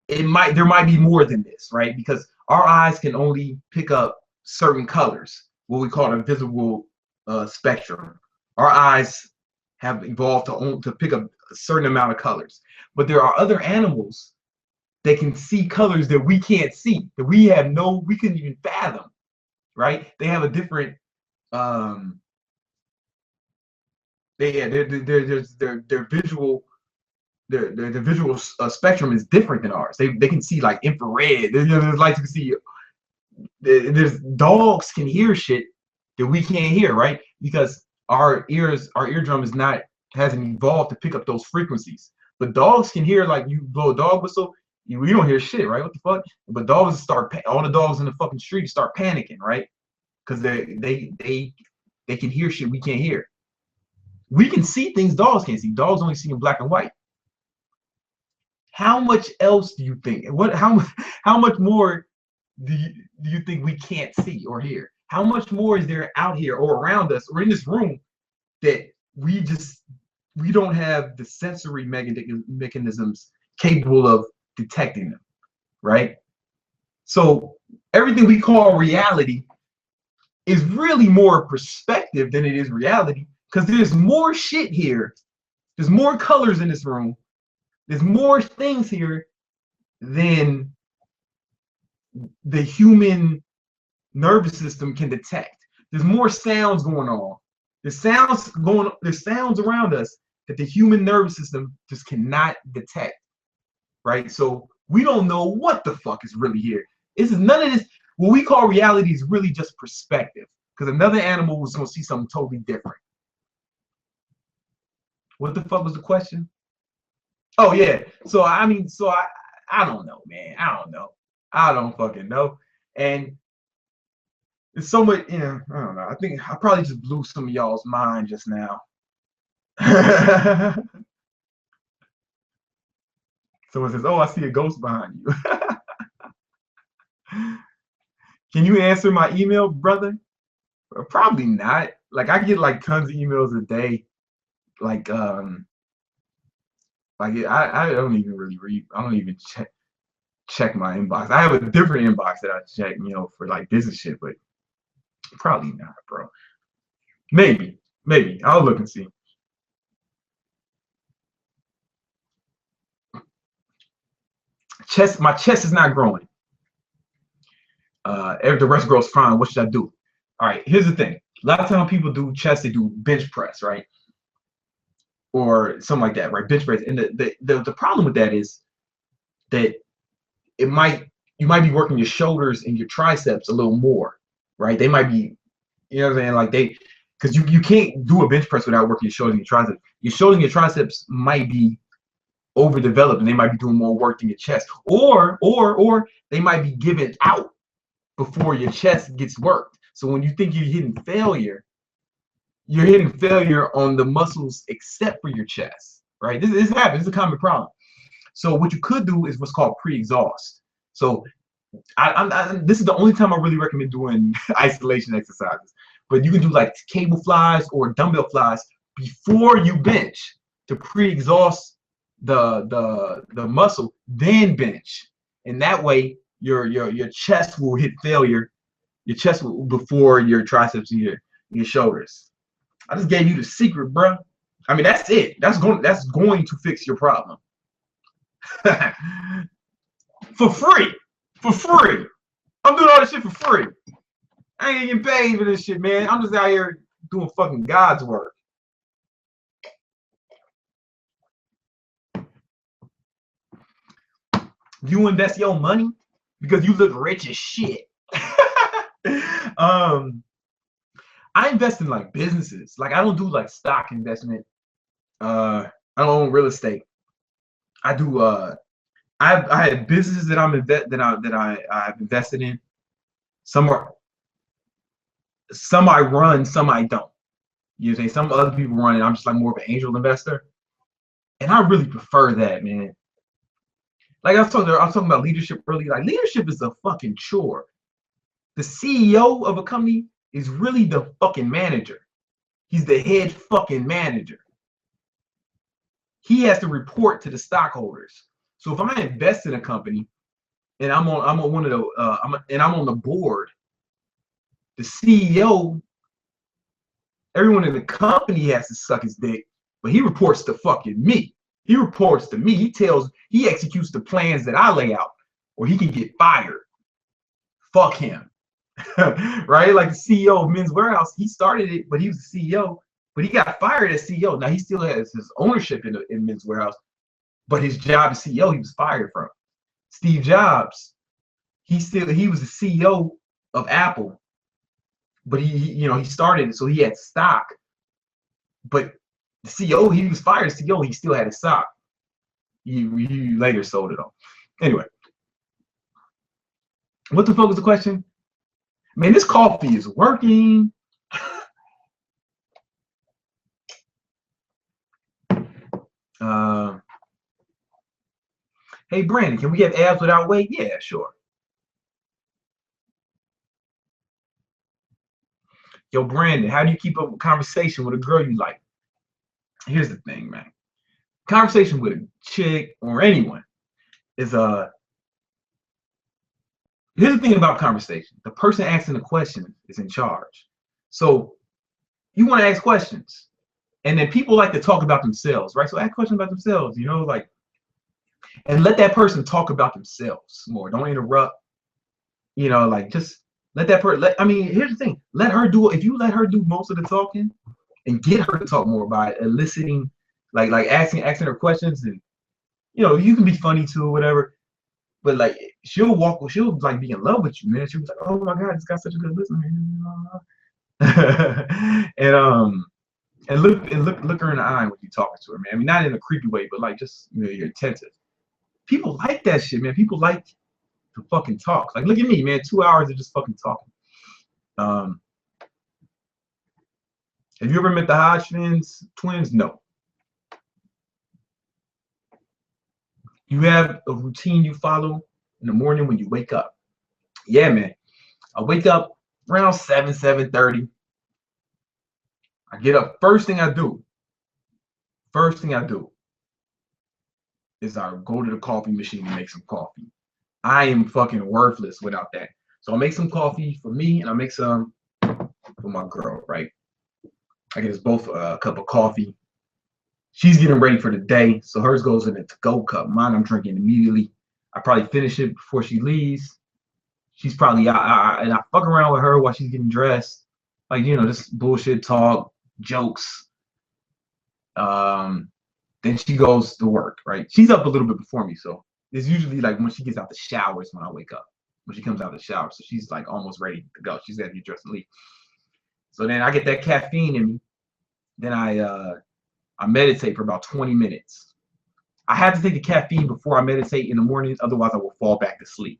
S1: there might be more than this, right? Because our eyes can only pick up certain colors, what we call a visible spectrum. Our eyes have evolved to pick up a certain amount of colors, but there are other animals that can see colors that we can't see, that we couldn't even fathom, right? They have a different their visual the visual spectrum is different than ours. They can see like infrared. There's lights you can see. There's dogs can hear shit that we can't hear, right? Because our eardrum hasn't evolved to pick up those frequencies. But dogs can hear, like you blow a dog whistle, we don't hear shit, right? What the fuck? But dogs all the dogs in the fucking street start panicking, right? Because they can hear shit we can't hear. We can see things dogs can't see. Dogs only see in black and white. How much else do you think? How much more do you think we can't see or hear? How much more is there out here or around us or in this room that we don't have the sensory mechanisms capable of detecting them, right? So everything we call reality is really more perspective than it is reality, because there's more shit here. There's more colors in this room. There's more things here than the human nervous system can detect. There's more sounds going on. There's sounds around us that the human nervous system just cannot detect, right? So we don't know what the fuck is really here. None of this. What we call reality is really just perspective, because another animal was going to see something totally different. What the fuck was the question? Oh yeah. So I don't know, man. I don't know. I don't fucking know. And it's so much, I don't know. I think I probably just blew some of y'all's mind just now. Someone says, "Oh, I see a ghost behind you." Can you answer my email, brother? Probably not. Like I get like tons of emails a day. Like I don't even really read. I don't even check my inbox. I have a different inbox that I check, for like business shit, but probably not, bro. Maybe I'll look and see. My chest is not growing. If the rest grows fine, what should I do? All right, here's the thing. A lot of times people do chest, they do bench press, right? Or something like that, right? Bench press. And the problem with that is that you might be working your shoulders and your triceps a little more, right? They might be, you know what I'm saying? Like because you can't do a bench press without working your shoulders and your triceps. Your shoulders and your triceps might be overdeveloped and they might be doing more work than your chest, or they might be given out before your chest gets worked. So when you think you're hitting failure on the muscles except for your chest, right? This happens. It's a common problem. So what you could do is what's called pre-exhaust. So this is the only time I really recommend doing isolation exercises. But you can do like cable flies or dumbbell flies before you bench to pre-exhaust the muscle, then bench. And that way your chest will hit failure. Your chest will, before your triceps and your shoulders. I just gave you the secret, bro. I mean, that's it. That's going to fix your problem. For free. For free. I'm doing all this shit for free. I ain't getting paid for this shit, man. I'm just out here doing fucking God's work. You invest your money because you look rich as shit. I invest in like businesses. Like I don't do like stock investment. I don't own real estate. I do I have businesses that I've invested in. Some I run, some I don't. You know, some other people run it. I'm just like more of an angel investor. And I really prefer that, man. Like I was talking about leadership earlier. Like leadership is a fucking chore. The CEO of a company is really the fucking manager. He's the head fucking manager. He has to report to the stockholders. So if I invest in a company and I'm on one of the I'm on the board, the CEO, everyone in the company has to suck his dick, but he reports to fucking me. He reports to me. He executes the plans that I lay out, or he can get fired. Fuck him. Right? Like the CEO of Men's Warehouse, he started it, but he was the CEO, but he got fired as CEO. Now he still has his ownership in Men's Warehouse, but his job as CEO, he was fired from. Steve Jobs, he was the CEO of Apple, but he started it, so he had stock. But the CEO, he was fired as CEO, he still had his stock. He later sold it all. Anyway, what the fuck was the question? Man, this coffee is working. Hey, Brandon, can we have abs without weight? Yeah, sure. Yo, Brandon, how do you keep up a conversation with a girl you like? Here's the thing, man. Conversation with a chick or anyone is here's the thing about conversation. The person asking the question is in charge. So you want to ask questions. And then people like to talk about themselves, right? So ask questions about themselves, like, and let that person talk about themselves more. Don't interrupt. Like just let that person. I mean, here's the thing. Let her do it. If you let her do most of the talking, and get her to talk more by eliciting, like asking her questions, and you can be funny too or whatever. But like she'll like be in love with you, man. She'll be like, oh my god, this guy's such a good listener. and look her in the eye when you're talking to her, man. I mean, not in a creepy way, but like just you're attentive. People like that shit, man. People like to fucking talk. Like, look at me, man. 2 hours of just fucking talking. Have you ever met the Hodge twins? No. You have a routine you follow in the morning when you wake up? Yeah, man. I wake up around 7:30. I get up. First thing I do is I go to the coffee machine and make some coffee. I am fucking worthless without that. So I'll make some coffee for me and I'll make some for my girl, right? I get us both a cup of coffee. She's getting ready for the day, so hers goes in a to-go cup. Mine I'm drinking immediately. I probably finish it before she leaves. She's probably out, and I fuck around with her while she's getting dressed. Like, just bullshit talk, jokes. Then she goes to work, right? She's up a little bit before me, so it's usually like when she gets out the shower is when I wake up. When she comes out of the shower, so she's like almost ready to go. She's got to get dressed and leave. So then I get that caffeine in me. Then I meditate for about 20 minutes. I have to take the caffeine before I meditate in the morning, otherwise I will fall back to sleep.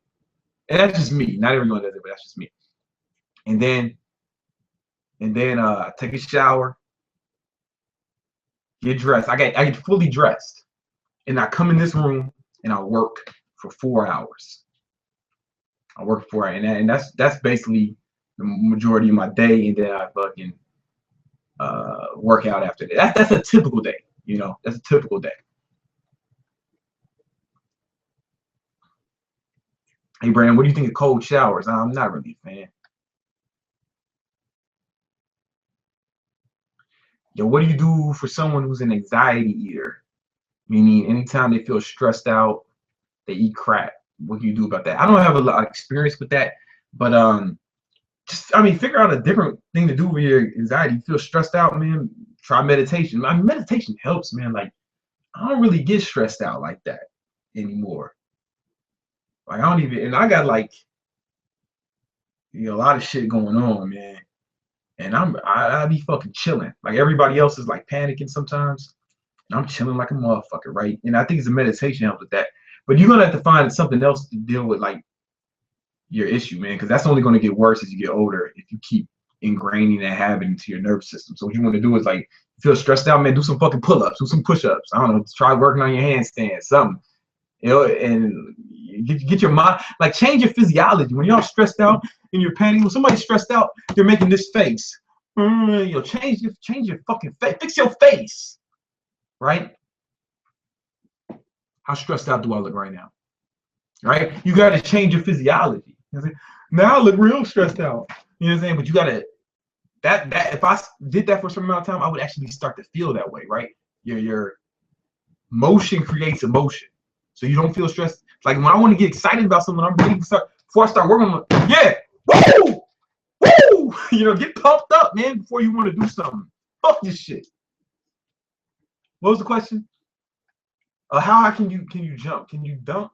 S1: And that's just me. Not everyone does it, but that's just me. And then take a shower, get dressed. I get fully dressed, and I come in this room and I work for 4 hours. I work for it, and that's basically the majority of my day, and then I fucking work out after that. That's a typical day, you know. That's a typical day. Hey, Brandon, what do you think of cold showers? I'm not really a fan. Yo, what do you do for someone who's an anxiety eater? Meaning, anytime they feel stressed out, they eat crap. What do you do about that? I don't have a lot of experience with that, but just I mean, figure out a different thing to do with your anxiety. You feel stressed out, man. Try meditation. I mean, meditation helps, man. Like I don't really get stressed out like that anymore. Like I don't even, and I got like a lot of shit going on, man. And I be fucking chilling. Like everybody else is like panicking sometimes. And I'm chilling like a motherfucker, right? And I think it's a meditation helps with that. But you're gonna have to find something else to deal with like your issue, man, because that's only gonna get worse as you get older if you keep ingraining that habit into your nervous system. So what you want to do is like feel stressed out, man, do some fucking pull-ups, do some push-ups. I don't know, try working on your handstands, something. And get your mind, like change your physiology. When you're all stressed out and you're panicking, when somebody's stressed out, they're making this face. Change your fucking face. Fix your face, right? How stressed out do I look right now? Right? You got to change your physiology. You know now I look real stressed out. You know what I'm saying? But you got to that if I did that for some amount of time, I would actually start to feel that way, right? Your motion creates emotion. So you don't feel stressed. Like when I want to get excited about something, I'm ready to start before I start working on it. Yeah, woo, woo, get pumped up, man, before you want to do something. Fuck this shit. What was the question? How high can you jump? Can you dunk?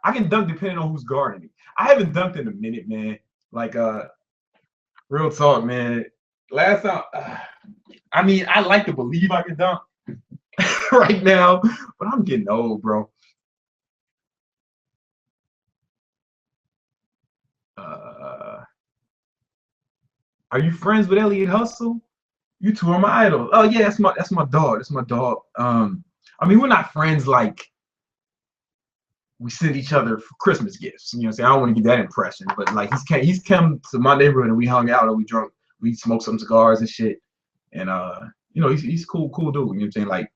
S1: I can dunk depending on who's guarding me. I haven't dunked in a minute, man. Like real talk, man. Last time, I mean, I like to believe I can dunk right now, but I'm getting old, bro. Are you friends with Elliot Hustle? You two are my idols. Oh yeah, that's my dog. That's my dog. I mean, we're not friends like we send each other for Christmas gifts. You know what I'm saying? I don't want to get that impression, but like he's come to my neighborhood and we hung out and we drunk, we smoked some cigars and shit. And he's cool dude. You know what I'm saying? Like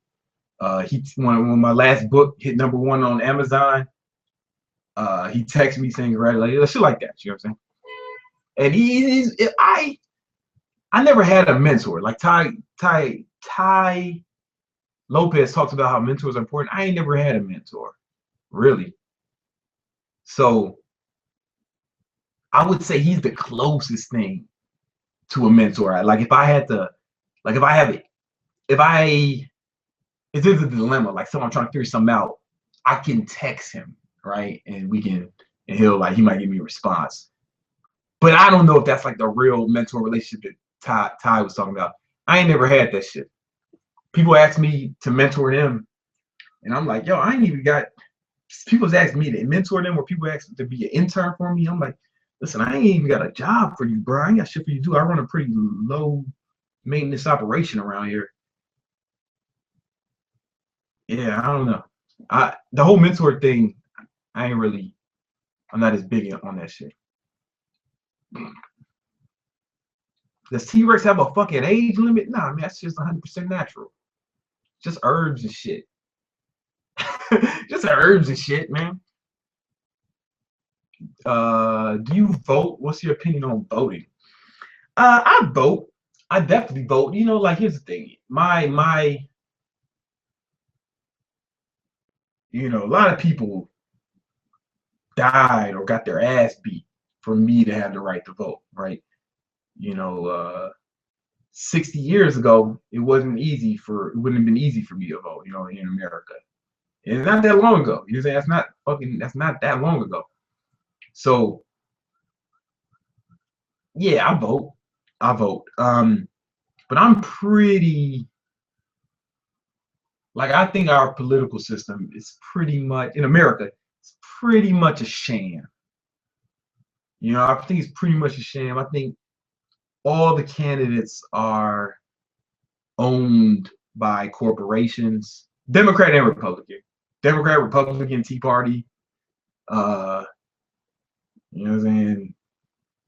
S1: he when my last book hit #1 on Amazon, he texted me saying congratulations, shit like that. You know what I'm saying? And I never had a mentor. Like Tai Lopez talks about how mentors are important. I ain't never had a mentor, really. So I would say he's the closest thing to a mentor. Like if I had to, like if I have it, if there's a dilemma, like someone trying to figure something out, I can text him, right? And he might give me a response. But I don't know if that's like the real mentor relationship that Ty was talking about. I ain't never had that shit. People ask me to mentor them, and I'm like, yo, I ain't even got. People's asked me to mentor them, or people ask to be an intern for me. I'm like, listen, I ain't even got a job for you, bro. I ain't got shit for you to do. I run a pretty low maintenance operation around here. Yeah, I don't know. The whole mentor thing, I'm not as big on that shit. Does T-Rex have a fucking age limit? Nah, man, that's just 100% natural. Just herbs and shit. Just herbs and shit, man. Do you vote? What's your opinion on voting? I vote. I definitely vote. Like here's the thing. A lot of people died or got their ass beat for me to have the right to vote, right? 60 years ago, it wouldn't have been easy for me to vote, in America. And it's not that long ago. You know what I'm saying? That's not that long ago. So yeah, I vote. But I'm pretty like I think our political system is pretty much in America, it's pretty much a sham. I think it's pretty much a sham. I think all the candidates are owned by corporations, Democrat and Republican. Democrat, Republican, Tea Party. You know what I'm saying?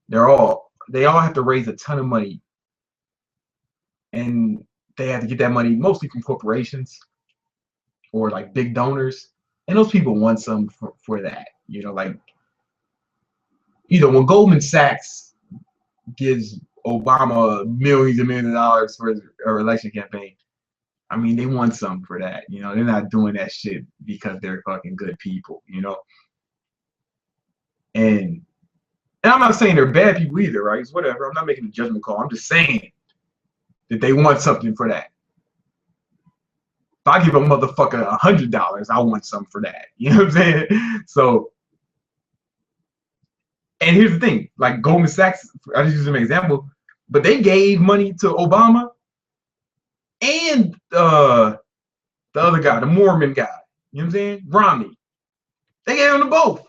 S1: They all have to raise a ton of money, and they have to get that money mostly from corporations or like big donors, and those people want some for that. You know, like when Goldman Sachs gives Obama millions and millions of dollars for his election campaign, I mean, they want something for that. You know, they're not doing that shit because they're fucking good people. You know, and I'm not saying they're bad people either, right? It's whatever. I'm not making a judgment call. I'm just saying that they want something for that. If I give a motherfucker $100, I want something for that. You know what I'm saying? So, and here's the thing, like Goldman Sachs, I just use an example, but they gave money to Obama and the other guy, the Mormon guy. You know what I'm saying? Romney. They gave them to both.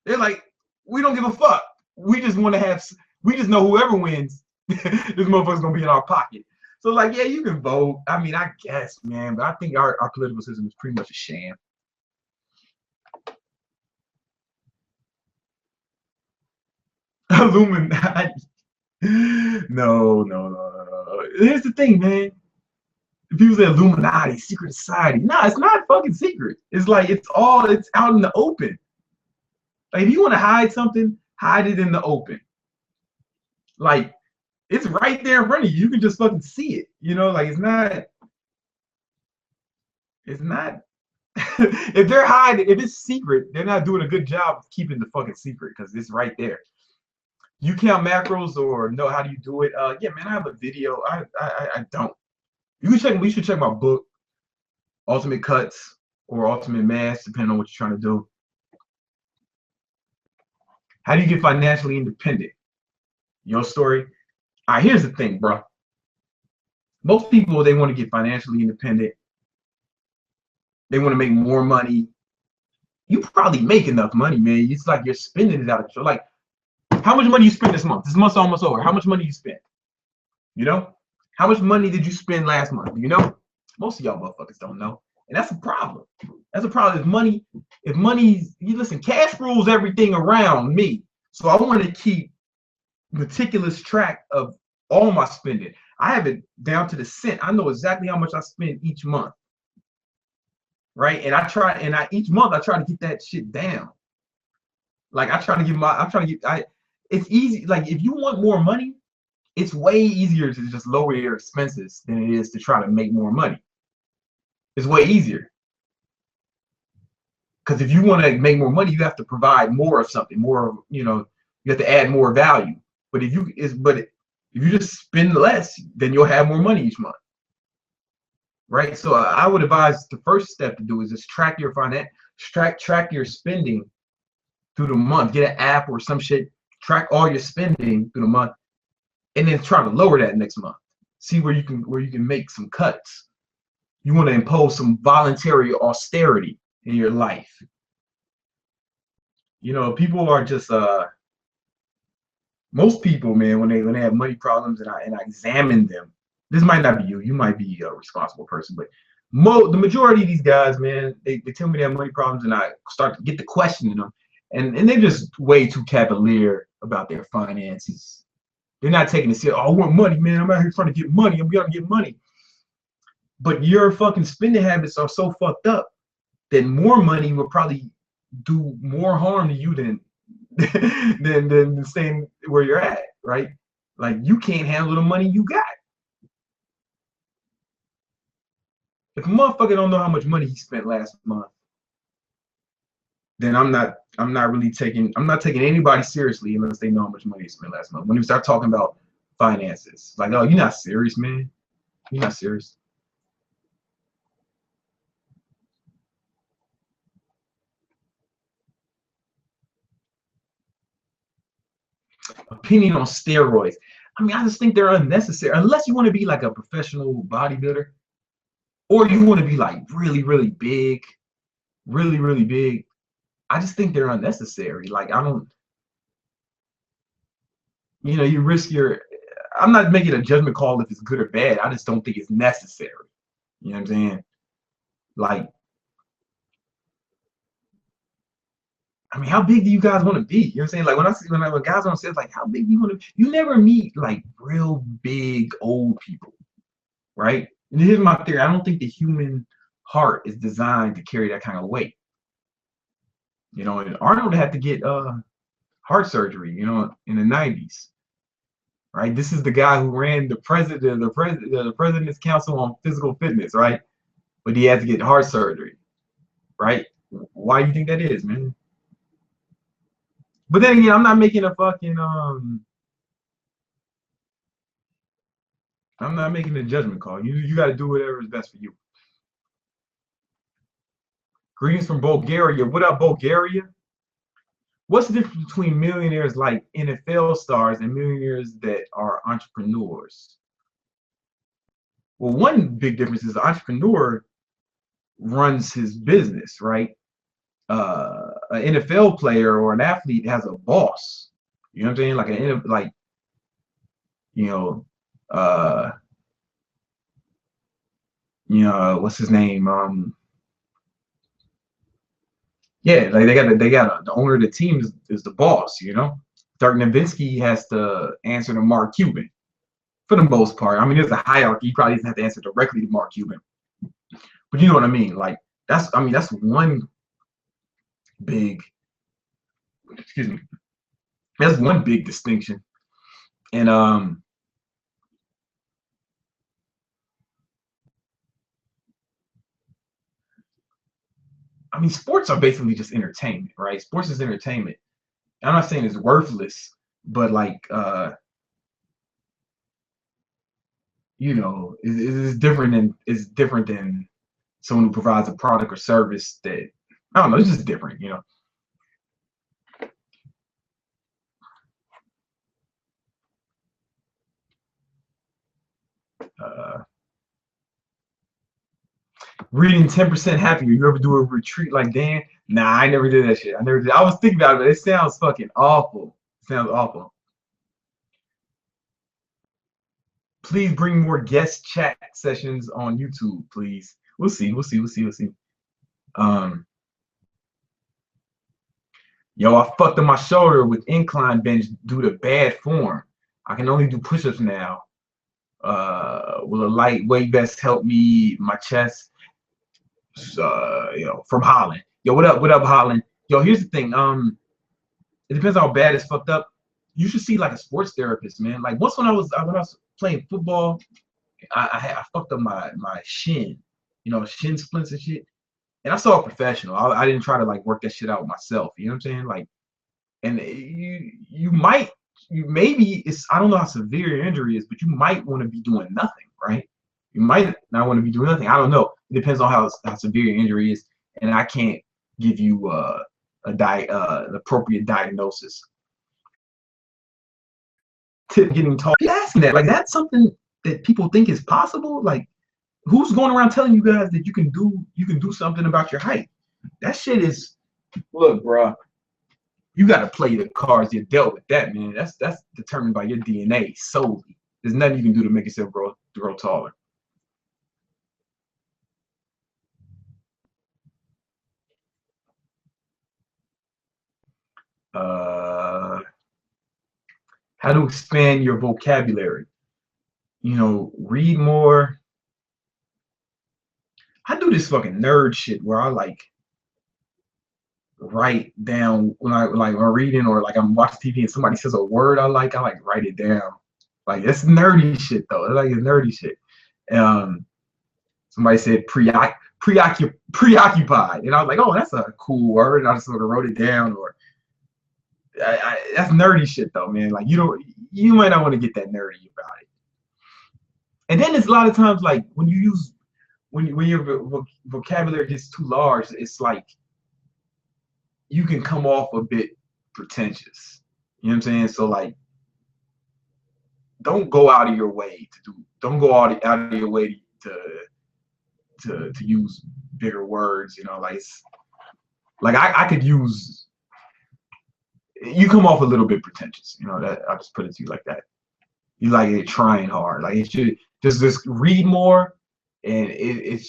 S1: They're like, we don't give a fuck. We just want to have. We just know whoever wins, this motherfucker's gonna be in our pocket. So like, yeah, you can vote. I mean, I guess, man, but I think our political system is pretty much a sham. Illuminati. No. Here's the thing, man. People say Illuminati, secret society. Nah, it's not fucking secret. It's like it's out in the open. Like if you want to hide something, hide it in the open. Like it's right there in front of you. You can just fucking see it. You know, like it's not. If they're hiding, if it's secret, they're not doing a good job of keeping the fucking secret because it's right there. You count macros or know how do you do it? Yeah, man, I have a video. I don't. You can check. We should check my book, Ultimate Cuts or Ultimate Mass, depending on what you're trying to do. How do you get financially independent? Your story. All right, here's the thing, bro. Most people, they want to get financially independent. They want to make more money. You probably make enough money, man. It's like you're spending it out of control. Like, how much money you spend this month? This month's almost over. How much money you spent? You know? How much money did you spend last month? You know? Most of y'all motherfuckers don't know. And that's a problem. That's a problem. If money's, you listen, cash rules everything around me. So I want to keep meticulous track of all my spending. I have it down to the cent. I know exactly how much I spend each month. Right? And each month I try to get that shit down. Like it's easy. Like if you want more money, it's way easier to just lower your expenses than it is to try to make more money. It's way easier. Because if you want to make more money, you have to provide more of something, more, you have to add more value. But if you just spend less, then you'll have more money each month. Right? So I would advise the first step to do is just track your track your spending through the month. Get an app or some shit, track all your spending through the month, and then try to lower that next month. See where you can make some cuts. You want to impose some voluntary austerity in your life. People are just most people, man, when they have money problems and I examine them. This might not be you. You might be a responsible person, but the majority of these guys, man, they tell me they have money problems, and I start to get to questioning them, and they're just way too cavalier about their finances. They're not taking it serious. Oh, I want money, man. I'm out here trying to get money. I'm gonna get money. But your fucking spending habits are so fucked up that more money will probably do more harm to you than staying where you're at, right? Like you can't handle the money you got. If a motherfucker don't know how much money he spent last month, then I'm not taking anybody seriously unless they know how much money he spent last month. When you start talking about finances, like, oh, you're not serious, man. You're not serious. Opinion on steroids. I mean, I just think they're unnecessary unless you want to be like a professional bodybuilder, or you want to be like really, really big, really, really big. I just think they're unnecessary. Like, I don't, you risk I'm not making a judgment call if it's good or bad. I just don't think it's necessary. You know what I'm saying? Like, I mean, how big do you guys want to be? You know what I'm saying? Like when guys on set, like how big do you want to? You never meet like real big old people, right? And here's my theory: I don't think the human heart is designed to carry that kind of weight. You know, and Arnold had to get heart surgery, you know, in the 90s, right? This is the guy who ran the president's council on physical fitness, right? But he had to get heart surgery, right? Why do you think that is, man? But then again, I'm not making a fucking I'm not making a judgment call. You got to do whatever is best for you. Greetings from Bulgaria. What up, Bulgaria? What's the difference between millionaires like NFL stars and millionaires that are entrepreneurs? Well, one big difference is the entrepreneur runs his business, right? An NFL player or an athlete has a boss. You know what I'm saying? You know, uh, what's his name? Yeah, like the owner of the team is the boss. You know, Dirk Nowitzki has to answer to Mark Cuban for the most part. I mean, there's a hierarchy. He probably doesn't have to answer directly to Mark Cuban, but you know what I mean. Like that's one big, excuse me, that's one big distinction. And I mean, sports are basically just entertainment, right? Sports is entertainment. I'm not saying it's worthless, but like you know, it's different than someone who provides a product or service that I don't know. It's just different, you know. Uh, Reading 10% happier. You ever do a retreat like Dan? Nah, I never did that shit. I never did. I was thinking about it, but it sounds fucking awful. It sounds awful. Please bring more guest chat sessions on YouTube, please. We'll see. We'll see. We'll see. We'll see. Um, Yo, I fucked up my shoulder with incline bench due to bad form. I can only do push-ups now. Will a lightweight vest help me my chest? From Holland. Yo, what up? What up, Holland? Yo, here's the thing. It depends how bad it's fucked up. You should see like a sports therapist, man. Like once when I was playing football, I fucked up my shin, you know, shin splints and shit. And I saw a professional. I didn't try to like work that shit out myself. You know what I'm saying? Like, and you maybe it's I don't know how severe your injury is, but you might want to be doing nothing, right? You might not want to be doing nothing. I don't know. It depends on how severe your injury is, and I can't give you an appropriate diagnosis. Getting tall, asking that like that's something that people think is possible. Like, who's going around telling you guys that you can do something about your height? That shit is look, bro. You got to play the cards you're dealt with. That man, that's determined by your DNA solely. There's nothing you can do to make yourself grow taller. Uh, how to expand your vocabulary? You know, read more. I do this fucking nerd shit where I like write down when I'm reading or like I'm watching TV and somebody says a word I like write it down. Like that's nerdy shit though. It's nerdy shit. Um, Somebody said preoccupied, and I was like, oh, that's a cool word. And I just sort of wrote it down. Or that's nerdy shit though, man. Like you might not want to get that nerdy about it. And then there's a lot of times like when you use when your vocabulary gets too large, it's like you can come off a bit pretentious. You know what I'm saying? So like, don't go out of your way to do. Don't go out of your way to use bigger words. You know, like like I could use. You come off a little bit pretentious. You know that I'll just put it to you like that. You like it trying hard. Like it should just read more, and it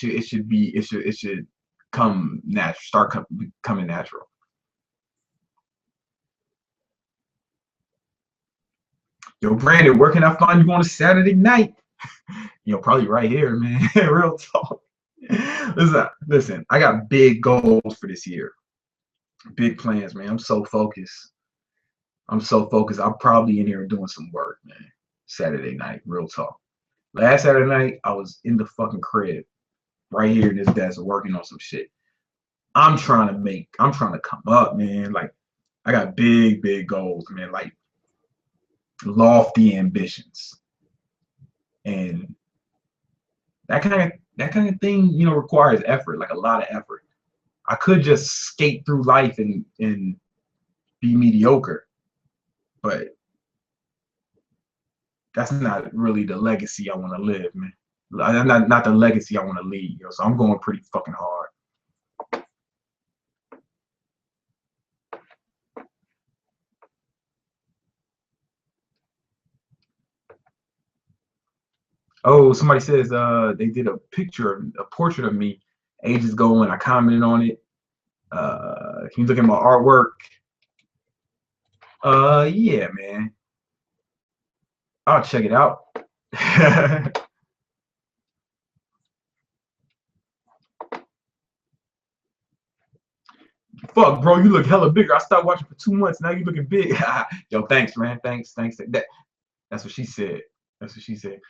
S1: should come natural. Coming natural. Yo, Brandon, where can I find you on a Saturday night? Probably right here, man. Real talk. Listen, I got big goals for this year. Big plans, man. I'm so focused. I'm probably in here doing some work, man. Saturday night, real talk. Last Saturday night, I was in the fucking crib, right here in this desk, working on some shit. I'm trying to come up, man. Like, I got big goals, man. Like, lofty ambitions. And that kind of thing, requires effort, like a lot of effort. I could just skate through life and be mediocre, but that's not really the legacy I want to live, man. Not the legacy I want to leave, So I'm going pretty fucking hard. Oh, somebody says they did a portrait of me ages ago, and I commented on it. Can you look at my artwork? Yeah, man. I'll check it out. Fuck, bro, you look hella bigger. I stopped watching for 2 months. Now you looking big. Yo, thanks, man. Thanks. That's what she said. That's what she said.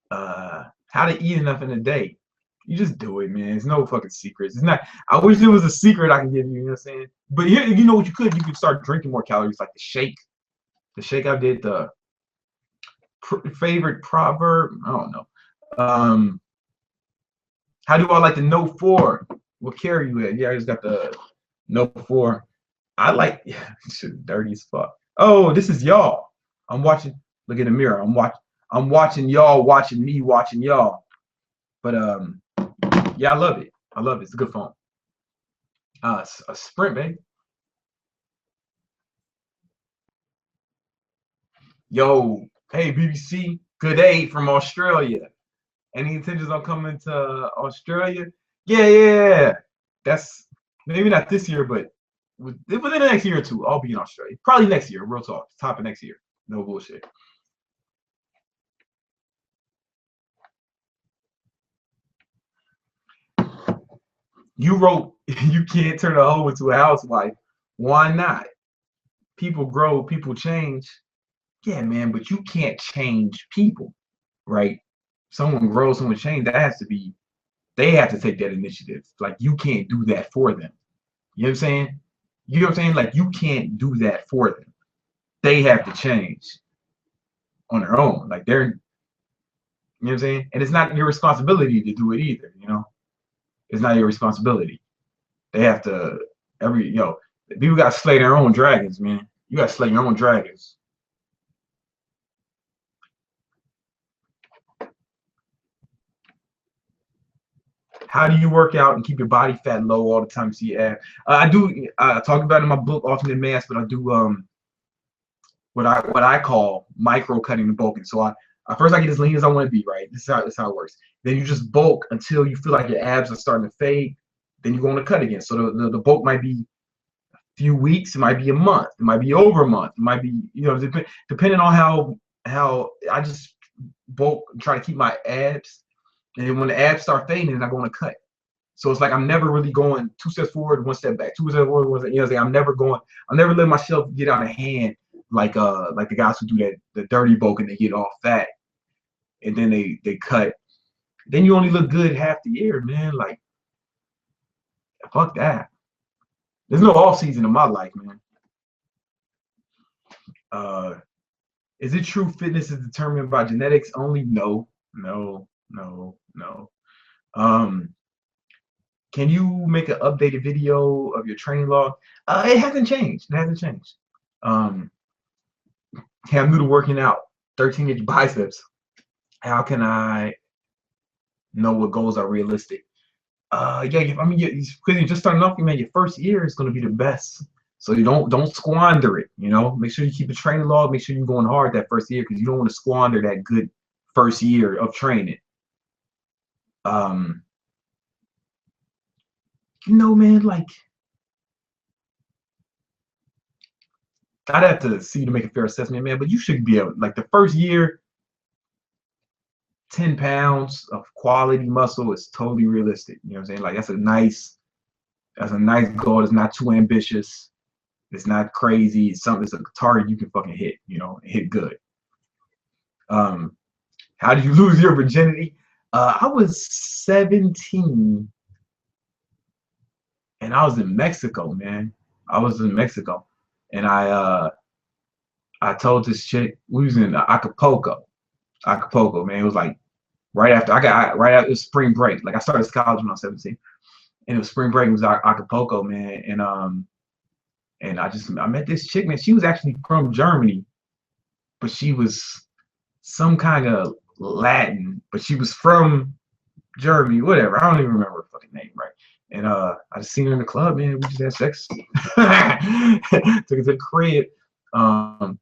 S1: How to eat enough in a day. You just do it, man. It's no fucking secrets. It's not. I wish there was a secret I can give you. You know what I'm saying? But here, you know what you could? You could start drinking more calories, like the shake. The shake I did. The favorite proverb. I don't know. How do I like the no four? What carry you at? Yeah, I just got the no four. I like. Yeah, shit, dirty as fuck. Oh, this is y'all. I'm watching. Look in the mirror. I'm watching y'all watching me watching y'all. But yeah, I love it. I love it. It's a good phone. A Sprint, baby. Yo, hey BBC, good day from Australia. Any intentions on coming to Australia? Yeah. That's maybe not this year, but within the next year or two, I'll be in Australia. Probably next year. Real talk. Top of next year. No bullshit. You wrote you can't turn a hoe into a housewife. Why not? People grow, people change. Yeah, man, but you can't change people, right? Someone grows, someone changes. They have to take that initiative. Like, you can't do that for them. You know what I'm saying? You know what I'm saying? Like, you can't do that for them. They have to change on their own. Like, you know what I'm saying? And it's not your responsibility to do it either. It's not your responsibility. They have to people got to slay their own dragons, man. You got to slay your own dragons. How do you work out and keep your body fat low all the time? See, I do. I talk about it in my book, Ultimate Mass, but I do what I call micro cutting and bulking. So I first I get as lean as I want to be, right? This is how it works. Then you just bulk until you feel like your abs are starting to fade. Then you go on a cut again. So the bulk might be a few weeks, it might be a month, it might be over a month, it might be depending on how I just bulk and try to keep my abs. And then when the abs start fading, then I go on a cut. So it's like I'm never really going 2 steps forward, 1 step back, 2 steps forward, 1 step. I'm never letting myself get out of hand like the guys who do that the dirty bulk and they get all fat and then they cut. Then you only look good half the year, man. Like, fuck that. There's no off season in my life, man. Uh, is it true fitness is determined by genetics only? No. Um, can you make an updated video of your training log? It hasn't changed. It hasn't changed. Um, hey, I'm new to working out. 13-inch biceps. How can I know what goals are realistic? Yeah, I mean, because you're just starting off, man. Your first year is going to be the best, so you don't squander it. Make sure you keep a training log. Make sure you're going hard that first year because you don't want to squander that good first year of training. Um, man, like I'd have to see to make a fair assessment, man. But you should be able, like the first year, 10 pounds of quality muscle is totally realistic. You know what I'm saying? Like that's a nice goal. It's not too ambitious. It's not crazy. It's something. It's a target you can fucking hit. You know, hit good. Um, how did you lose your virginity? I was 17 and I was in Mexico, man. I was in Mexico, and I told this chick we was in Acapulco, man. It was like right after it was spring break. Like I started college when I was 17, and it was spring break. It was Acapulco, man, and I met this chick, man. She was actually from Germany, but she was some kind of Latin, but she was from Germany, whatever. I don't even remember her fucking name, right? And I just seen her in the club, man. We just had sex. Took her to the crib. The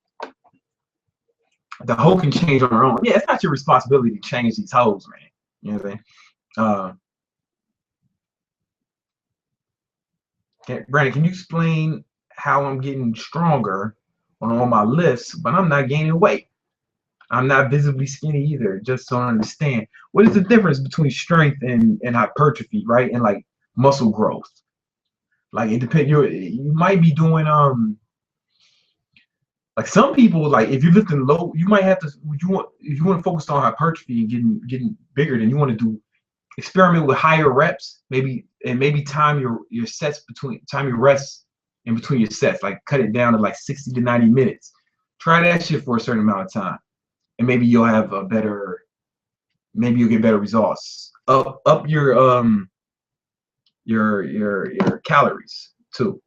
S1: hoe can change on her own. Yeah, it's not your responsibility to change these hoes, man. You know what I'm saying? Brandon, can you explain how I'm getting stronger on all my lifts, but I'm not gaining weight? I'm not visibly skinny either. Just so I understand, what is the difference between strength and hypertrophy, right? And like muscle growth. Like it depends. You might be doing like some people, like if you're lifting low, you might have to. If you want to focus on hypertrophy and getting bigger, then you want to do experiment with higher reps, maybe time your sets between time your rests in between your sets, like cut it down to like 60 to 90 minutes. Try that shit for a certain amount of time, and maybe you'll have maybe you'll get better results. Up your calories too,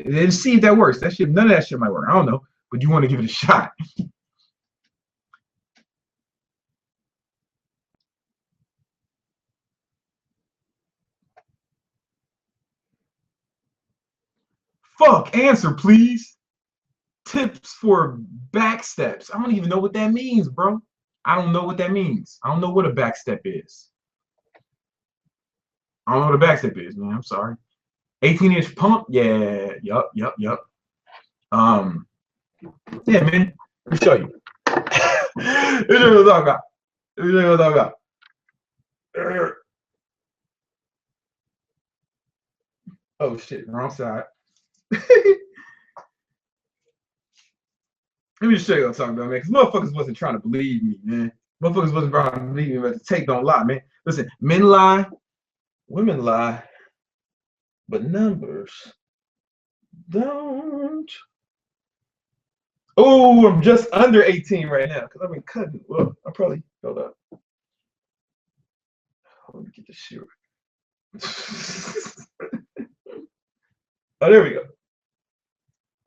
S1: and see if that works. None of that shit might work. I don't know, but you want to give it a shot. Fuck, answer please. Tips for back steps. I don't even know what that means, bro. I don't know what that means. I don't know what a back step is. I don't know what a back step is, man. I'm sorry. 18-inch pump? Yeah. Yup. Yeah, man. Let me show you. This is what I'm talking about. Oh shit, wrong side. Let me just show you what I'm talking about, man. Because motherfuckers wasn't trying to believe me, man. Motherfuckers wasn't trying to believe me, but the tape don't lie, man. Listen, men lie, women lie, but numbers don't. Oh, I'm just under 18 right now because I've been cutting. Well, I probably filled up. Let me get this shit. Oh, there we go.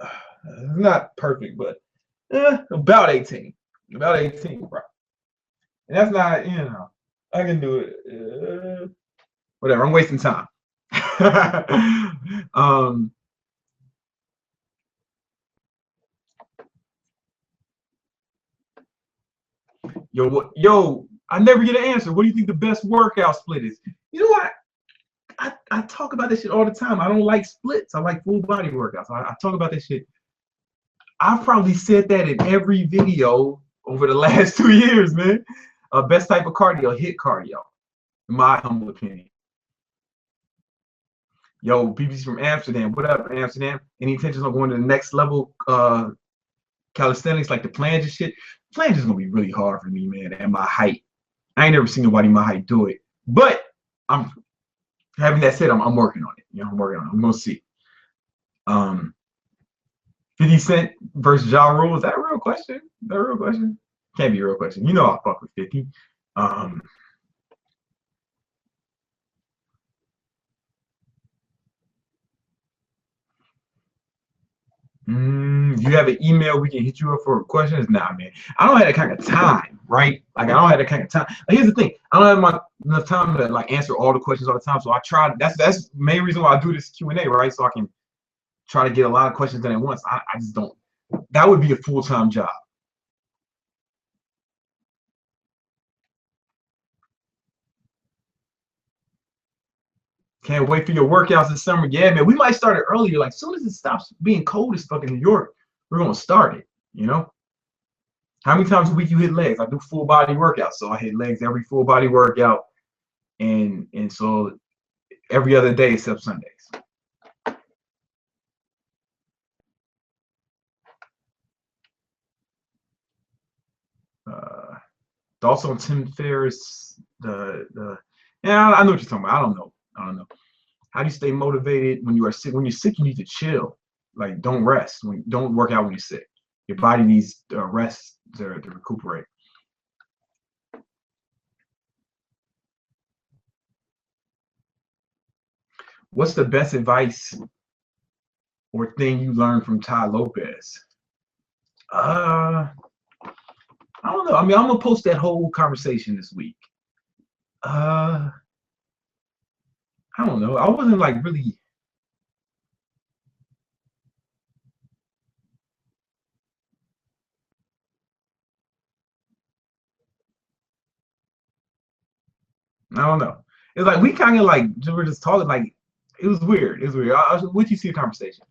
S1: It's not perfect, but about 18. About 18, bro. And that's not, I can do it. Whatever, I'm wasting time. Yo, I never get an answer. What do you think the best workout split is? You know what? I talk about this shit all the time. I don't like splits. I like full body workouts. I talk about this shit. I've probably said that in every video over the last 2 years, man. Best type of cardio, HIIT cardio, in my humble opinion. Yo, BBC from Amsterdam. What up, Amsterdam? Any intentions on going to the next level calisthenics, like the planche and shit? Planche is gonna be really hard for me, man, at my height. I ain't never seen nobody my height do it. But I'm having that said, I'm working on it. I'm working on it. I'm gonna see. 50 Cent versus Ja Rule. Is that a real question? Is that a real question? Can't be a real question. You know I fuck with 50. You have an email we can hit you up for questions? Nah, man. I don't have that kind of time, right? Like I don't have that kind of time. Like, here's the thing. I don't have enough time to like answer all the questions all the time. So I try. That's the main reason why I do this Q&A, right? So I can try to get a lot of questions in at once. I just don't. That would be a full-time job. Can't wait for your workouts this summer. Yeah, man. We might start it earlier. Like, soon as it stops being cold as fucking New York, we're gonna start it. You know, how many times a week you hit legs? I do full body workouts, so I hit legs every full body workout, and so every other day except Sundays. Thoughts on Tim Ferriss? Yeah, I know what you're talking about. I don't know. How do you stay motivated when you are sick? When you're sick, you need to chill. Like, don't rest. Don't work out when you're sick. Your body needs rest to recuperate. What's the best advice or thing you learned from Tai Lopez? Uh, I don't know. I mean, I'm gonna post that whole conversation this week. Uh, I don't know. I wasn't like really. I don't know. It's like we kind of like were just talking like it was weird. It was weird. What you see the conversation?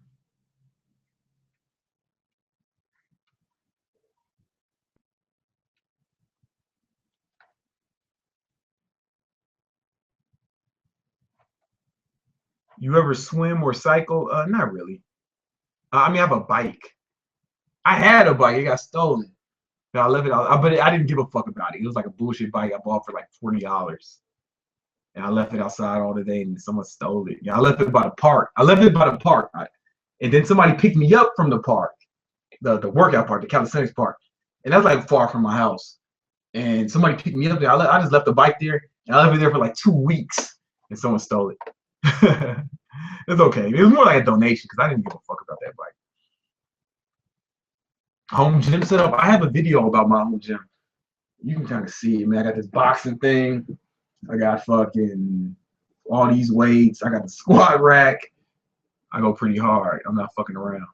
S1: You ever swim or cycle? Not really. I mean, I have a bike. I had a bike. It got stolen. But I left it out. But I didn't give a fuck about it. It was like a bullshit bike I bought for like $40. And I left it outside all the day and someone stole it. Yeah, I left it by the park. I left it by the park. And then somebody picked me up from the park, the workout park, the calisthenics park. And that's like far from my house. And somebody picked me up there. I just left the bike there and I left it there for like 2 weeks and someone stole it. It's okay. It was more like a donation because I didn't give a fuck about that bike. Home gym setup. I have a video about my home gym. You can kind of see it, man. I got this boxing thing. I got fucking all these weights. I got the squat rack. I go pretty hard. I'm not fucking around.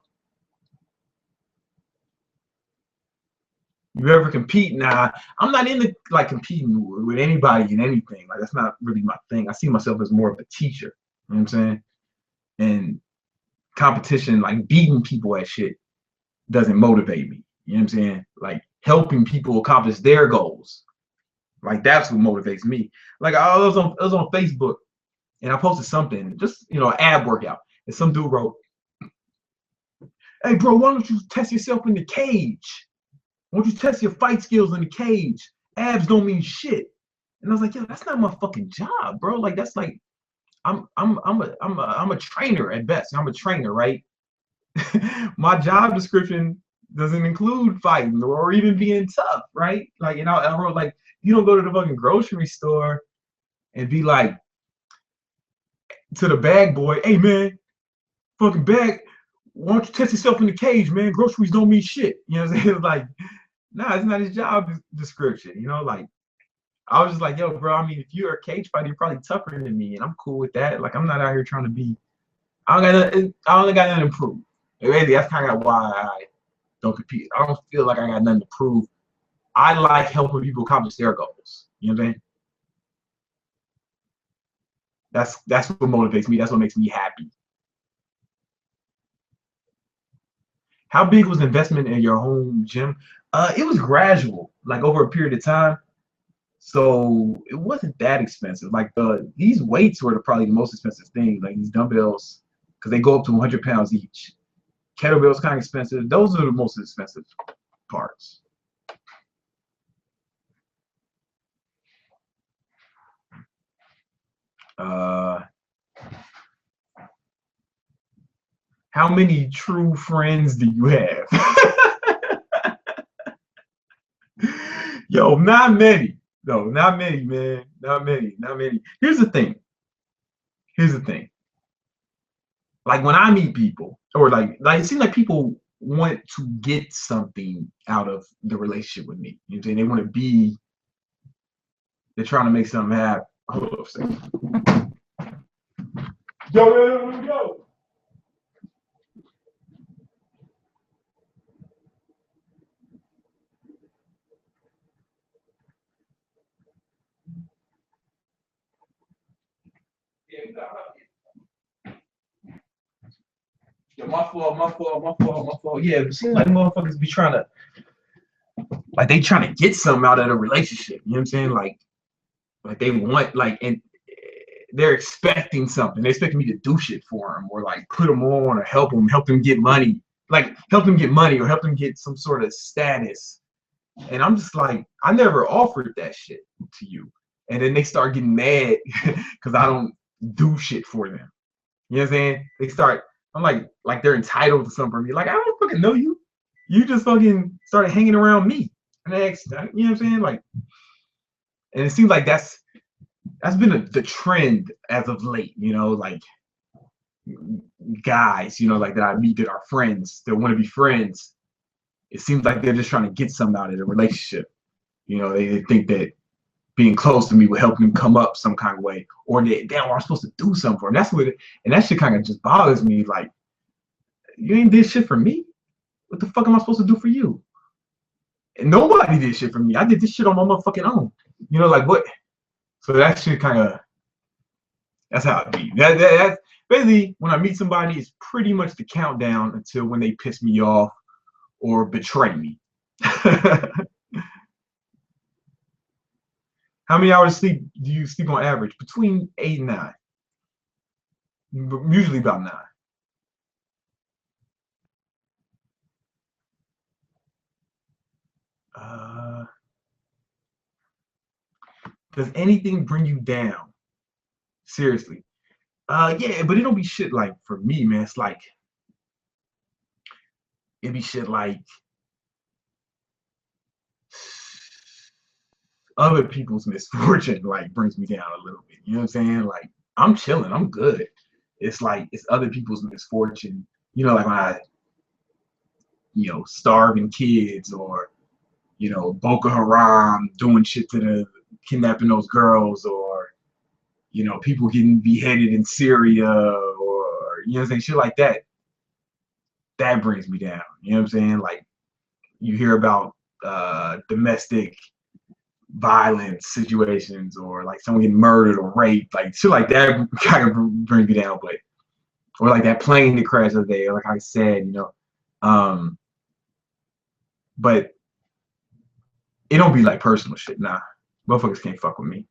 S1: You ever compete? Nah, I'm not into like competing with anybody in anything. Like that's not really my thing. I see myself as more of a teacher. You know what I'm saying? And competition, like beating people at shit, doesn't motivate me. You know what I'm saying? Like helping people accomplish their goals. Like that's what motivates me. Like I was on Facebook and I posted something, just an ab workout. And some dude wrote, "Hey bro, why don't you test yourself in the cage? Why don't you test your fight skills in the cage? Abs don't mean shit." And I was like, "Yo, that's not my fucking job, bro. Like that's like I'm a trainer at best. I'm a trainer, right? My job description doesn't include fighting or even being tough, right? Like, I wrote like you don't go to the fucking grocery store and be like to the bag boy, hey man, fucking bag, why don't you test yourself in the cage, man? Groceries don't mean shit. You know what I'm saying? Like, nah, it's not his job description. Like I was just like, yo, bro. I mean, if you're a cage fighter, you're probably tougher than me, and I'm cool with that. Like, I'm not out here trying to be. I only got nothing to prove. And really, that's kind of why I don't compete. I don't feel like I got nothing to prove. I like helping people accomplish their goals. You know what I'm saying? That's what motivates me. That's what makes me happy. How big was the investment in your home gym? It was gradual, like over a period of time. So it wasn't that expensive. Like these weights were probably the most expensive thing. Like these dumbbells, because they go up to 100 pounds each. Kettlebells kind of expensive. Those are the most expensive parts. Uh, how many true friends do you have? Yo, not many. No, not many, man. Not many. Not many. Here's the thing. Here's the thing. Like when I meet people, or like it seems like people want to get something out of the relationship with me. You know what I'm saying? They want to be. They're trying to make something happen. Hold up a second. Yo. Yo, My fault, my fault, my fault, my fault. Yeah, it seems like motherfuckers be trying to, like, they trying to get something out of the relationship. You know what I'm saying? Like they want, like, and they're expecting something. They're expecting me to do shit for them, or like put them on, or help them get money, like help them get money, or help them get some sort of status. And I'm just like, I never offered that shit to you. And then they start getting mad because I don't do shit for them. You know what I'm saying? They start, I'm like they're entitled to something from me. Like, I don't fucking know you. You just fucking started hanging around me. And they, you know what I'm saying? Like, and it seems like that's been the trend as of late, you know, like guys, you know, like that I meet that are friends, that want to be friends. It seems like they're just trying to get something out of the relationship. You know, they think that being close to me will help them come up some kind of way, or they are supposed to do something for them. That's what, and that shit kind of just bothers me. Like, you ain't did shit for me. What the fuck am I supposed to do for you? And nobody did shit for me. I did this shit on my motherfucking own. You know, like what? So that shit kind of, that's how it be. That's basically when I meet somebody, it's pretty much the countdown until when they piss me off or betray me. How many hours of sleep do you sleep on average? Between 8 and 9. Usually about 9. Does anything bring you down? Seriously. Yeah, but it don't be shit like, for me, man, it's like, it be shit like other people's misfortune, like, brings me down a little bit. You know what I'm saying? Like, I'm chilling, I'm good. It's like, it's other people's misfortune. You know, like when I, you know, starving kids, or, you know, Boko Haram doing shit to the, kidnapping those girls, or, you know, people getting beheaded in Syria, or, you know what I'm saying, shit like that. That brings me down. You know what I'm saying? Like, you hear about domestic violence situations, or like someone getting murdered or raped, like shit like that kind of brings me down. But, or like that plane that crashed the other day, like I said, you know, but it don't be like personal shit. Nah, motherfuckers can't fuck with me.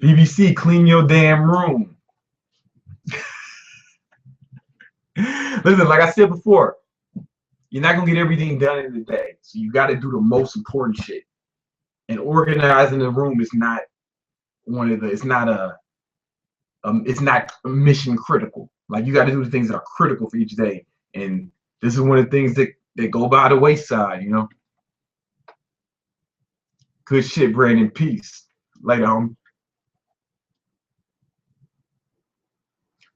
S1: BBC, clean your damn room. Listen, like I said before, you're not gonna get everything done in a day, so you got to do the most important shit. And organizing the room is not one of the. It's not a. It's not mission critical. Like, you got to do the things that are critical for each day, and this is one of the things that go by the wayside. You know. Good shit, Brandon. Peace. Later.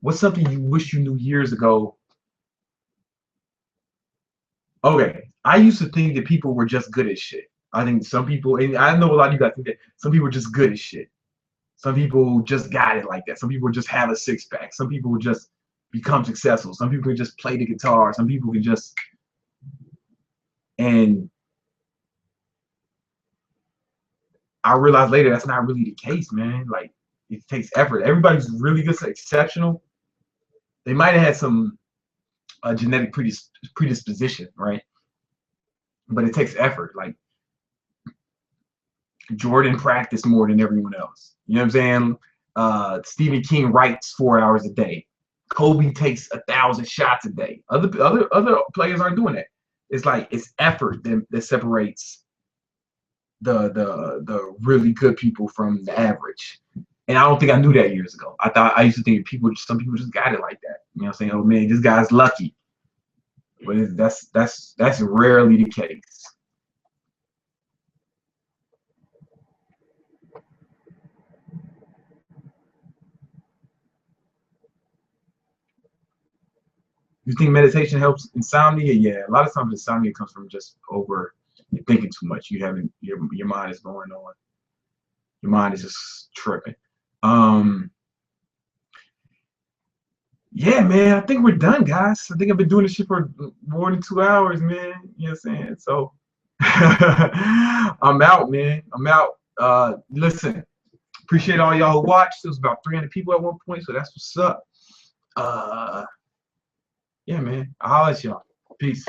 S1: What's something you wish you knew years ago? Okay, I used to think that people were just good at shit. I think some people, and I know a lot of you guys think that some people are just good at shit. Some people just got it like that. Some people just have a six pack. Some people just become successful. Some people can just play the guitar. Some people can just, and I realized later that's not really the case, man. Like, it takes effort. Everybody's really good, exceptional. They might have had some genetic predisposition, right? But it takes effort. Like, Jordan practiced more than everyone else. You know what I'm saying? Stephen King writes 4 hours a day. Kobe takes 1,000 shots a day. Other players aren't doing that. It's like, it's effort that separates the really good people from the average. And I don't think I knew that years ago. I used to think some people just got it like that. You know what I'm saying? Oh man, this guy's lucky. But that's rarely the case. You think meditation helps insomnia? Yeah, a lot of times insomnia comes from just over thinking too much. You haven't your mind is going on. Your mind is just tripping. Yeah, man, I think we're done, guys. I think I've been doing this shit for more than 2 hours, man. You know what I'm saying? So I'm out, man. I'm out. Listen, appreciate all y'all who watched. There was about 300 people at one point, so that's what's up. Yeah, man. I'll holler at y'all. Peace.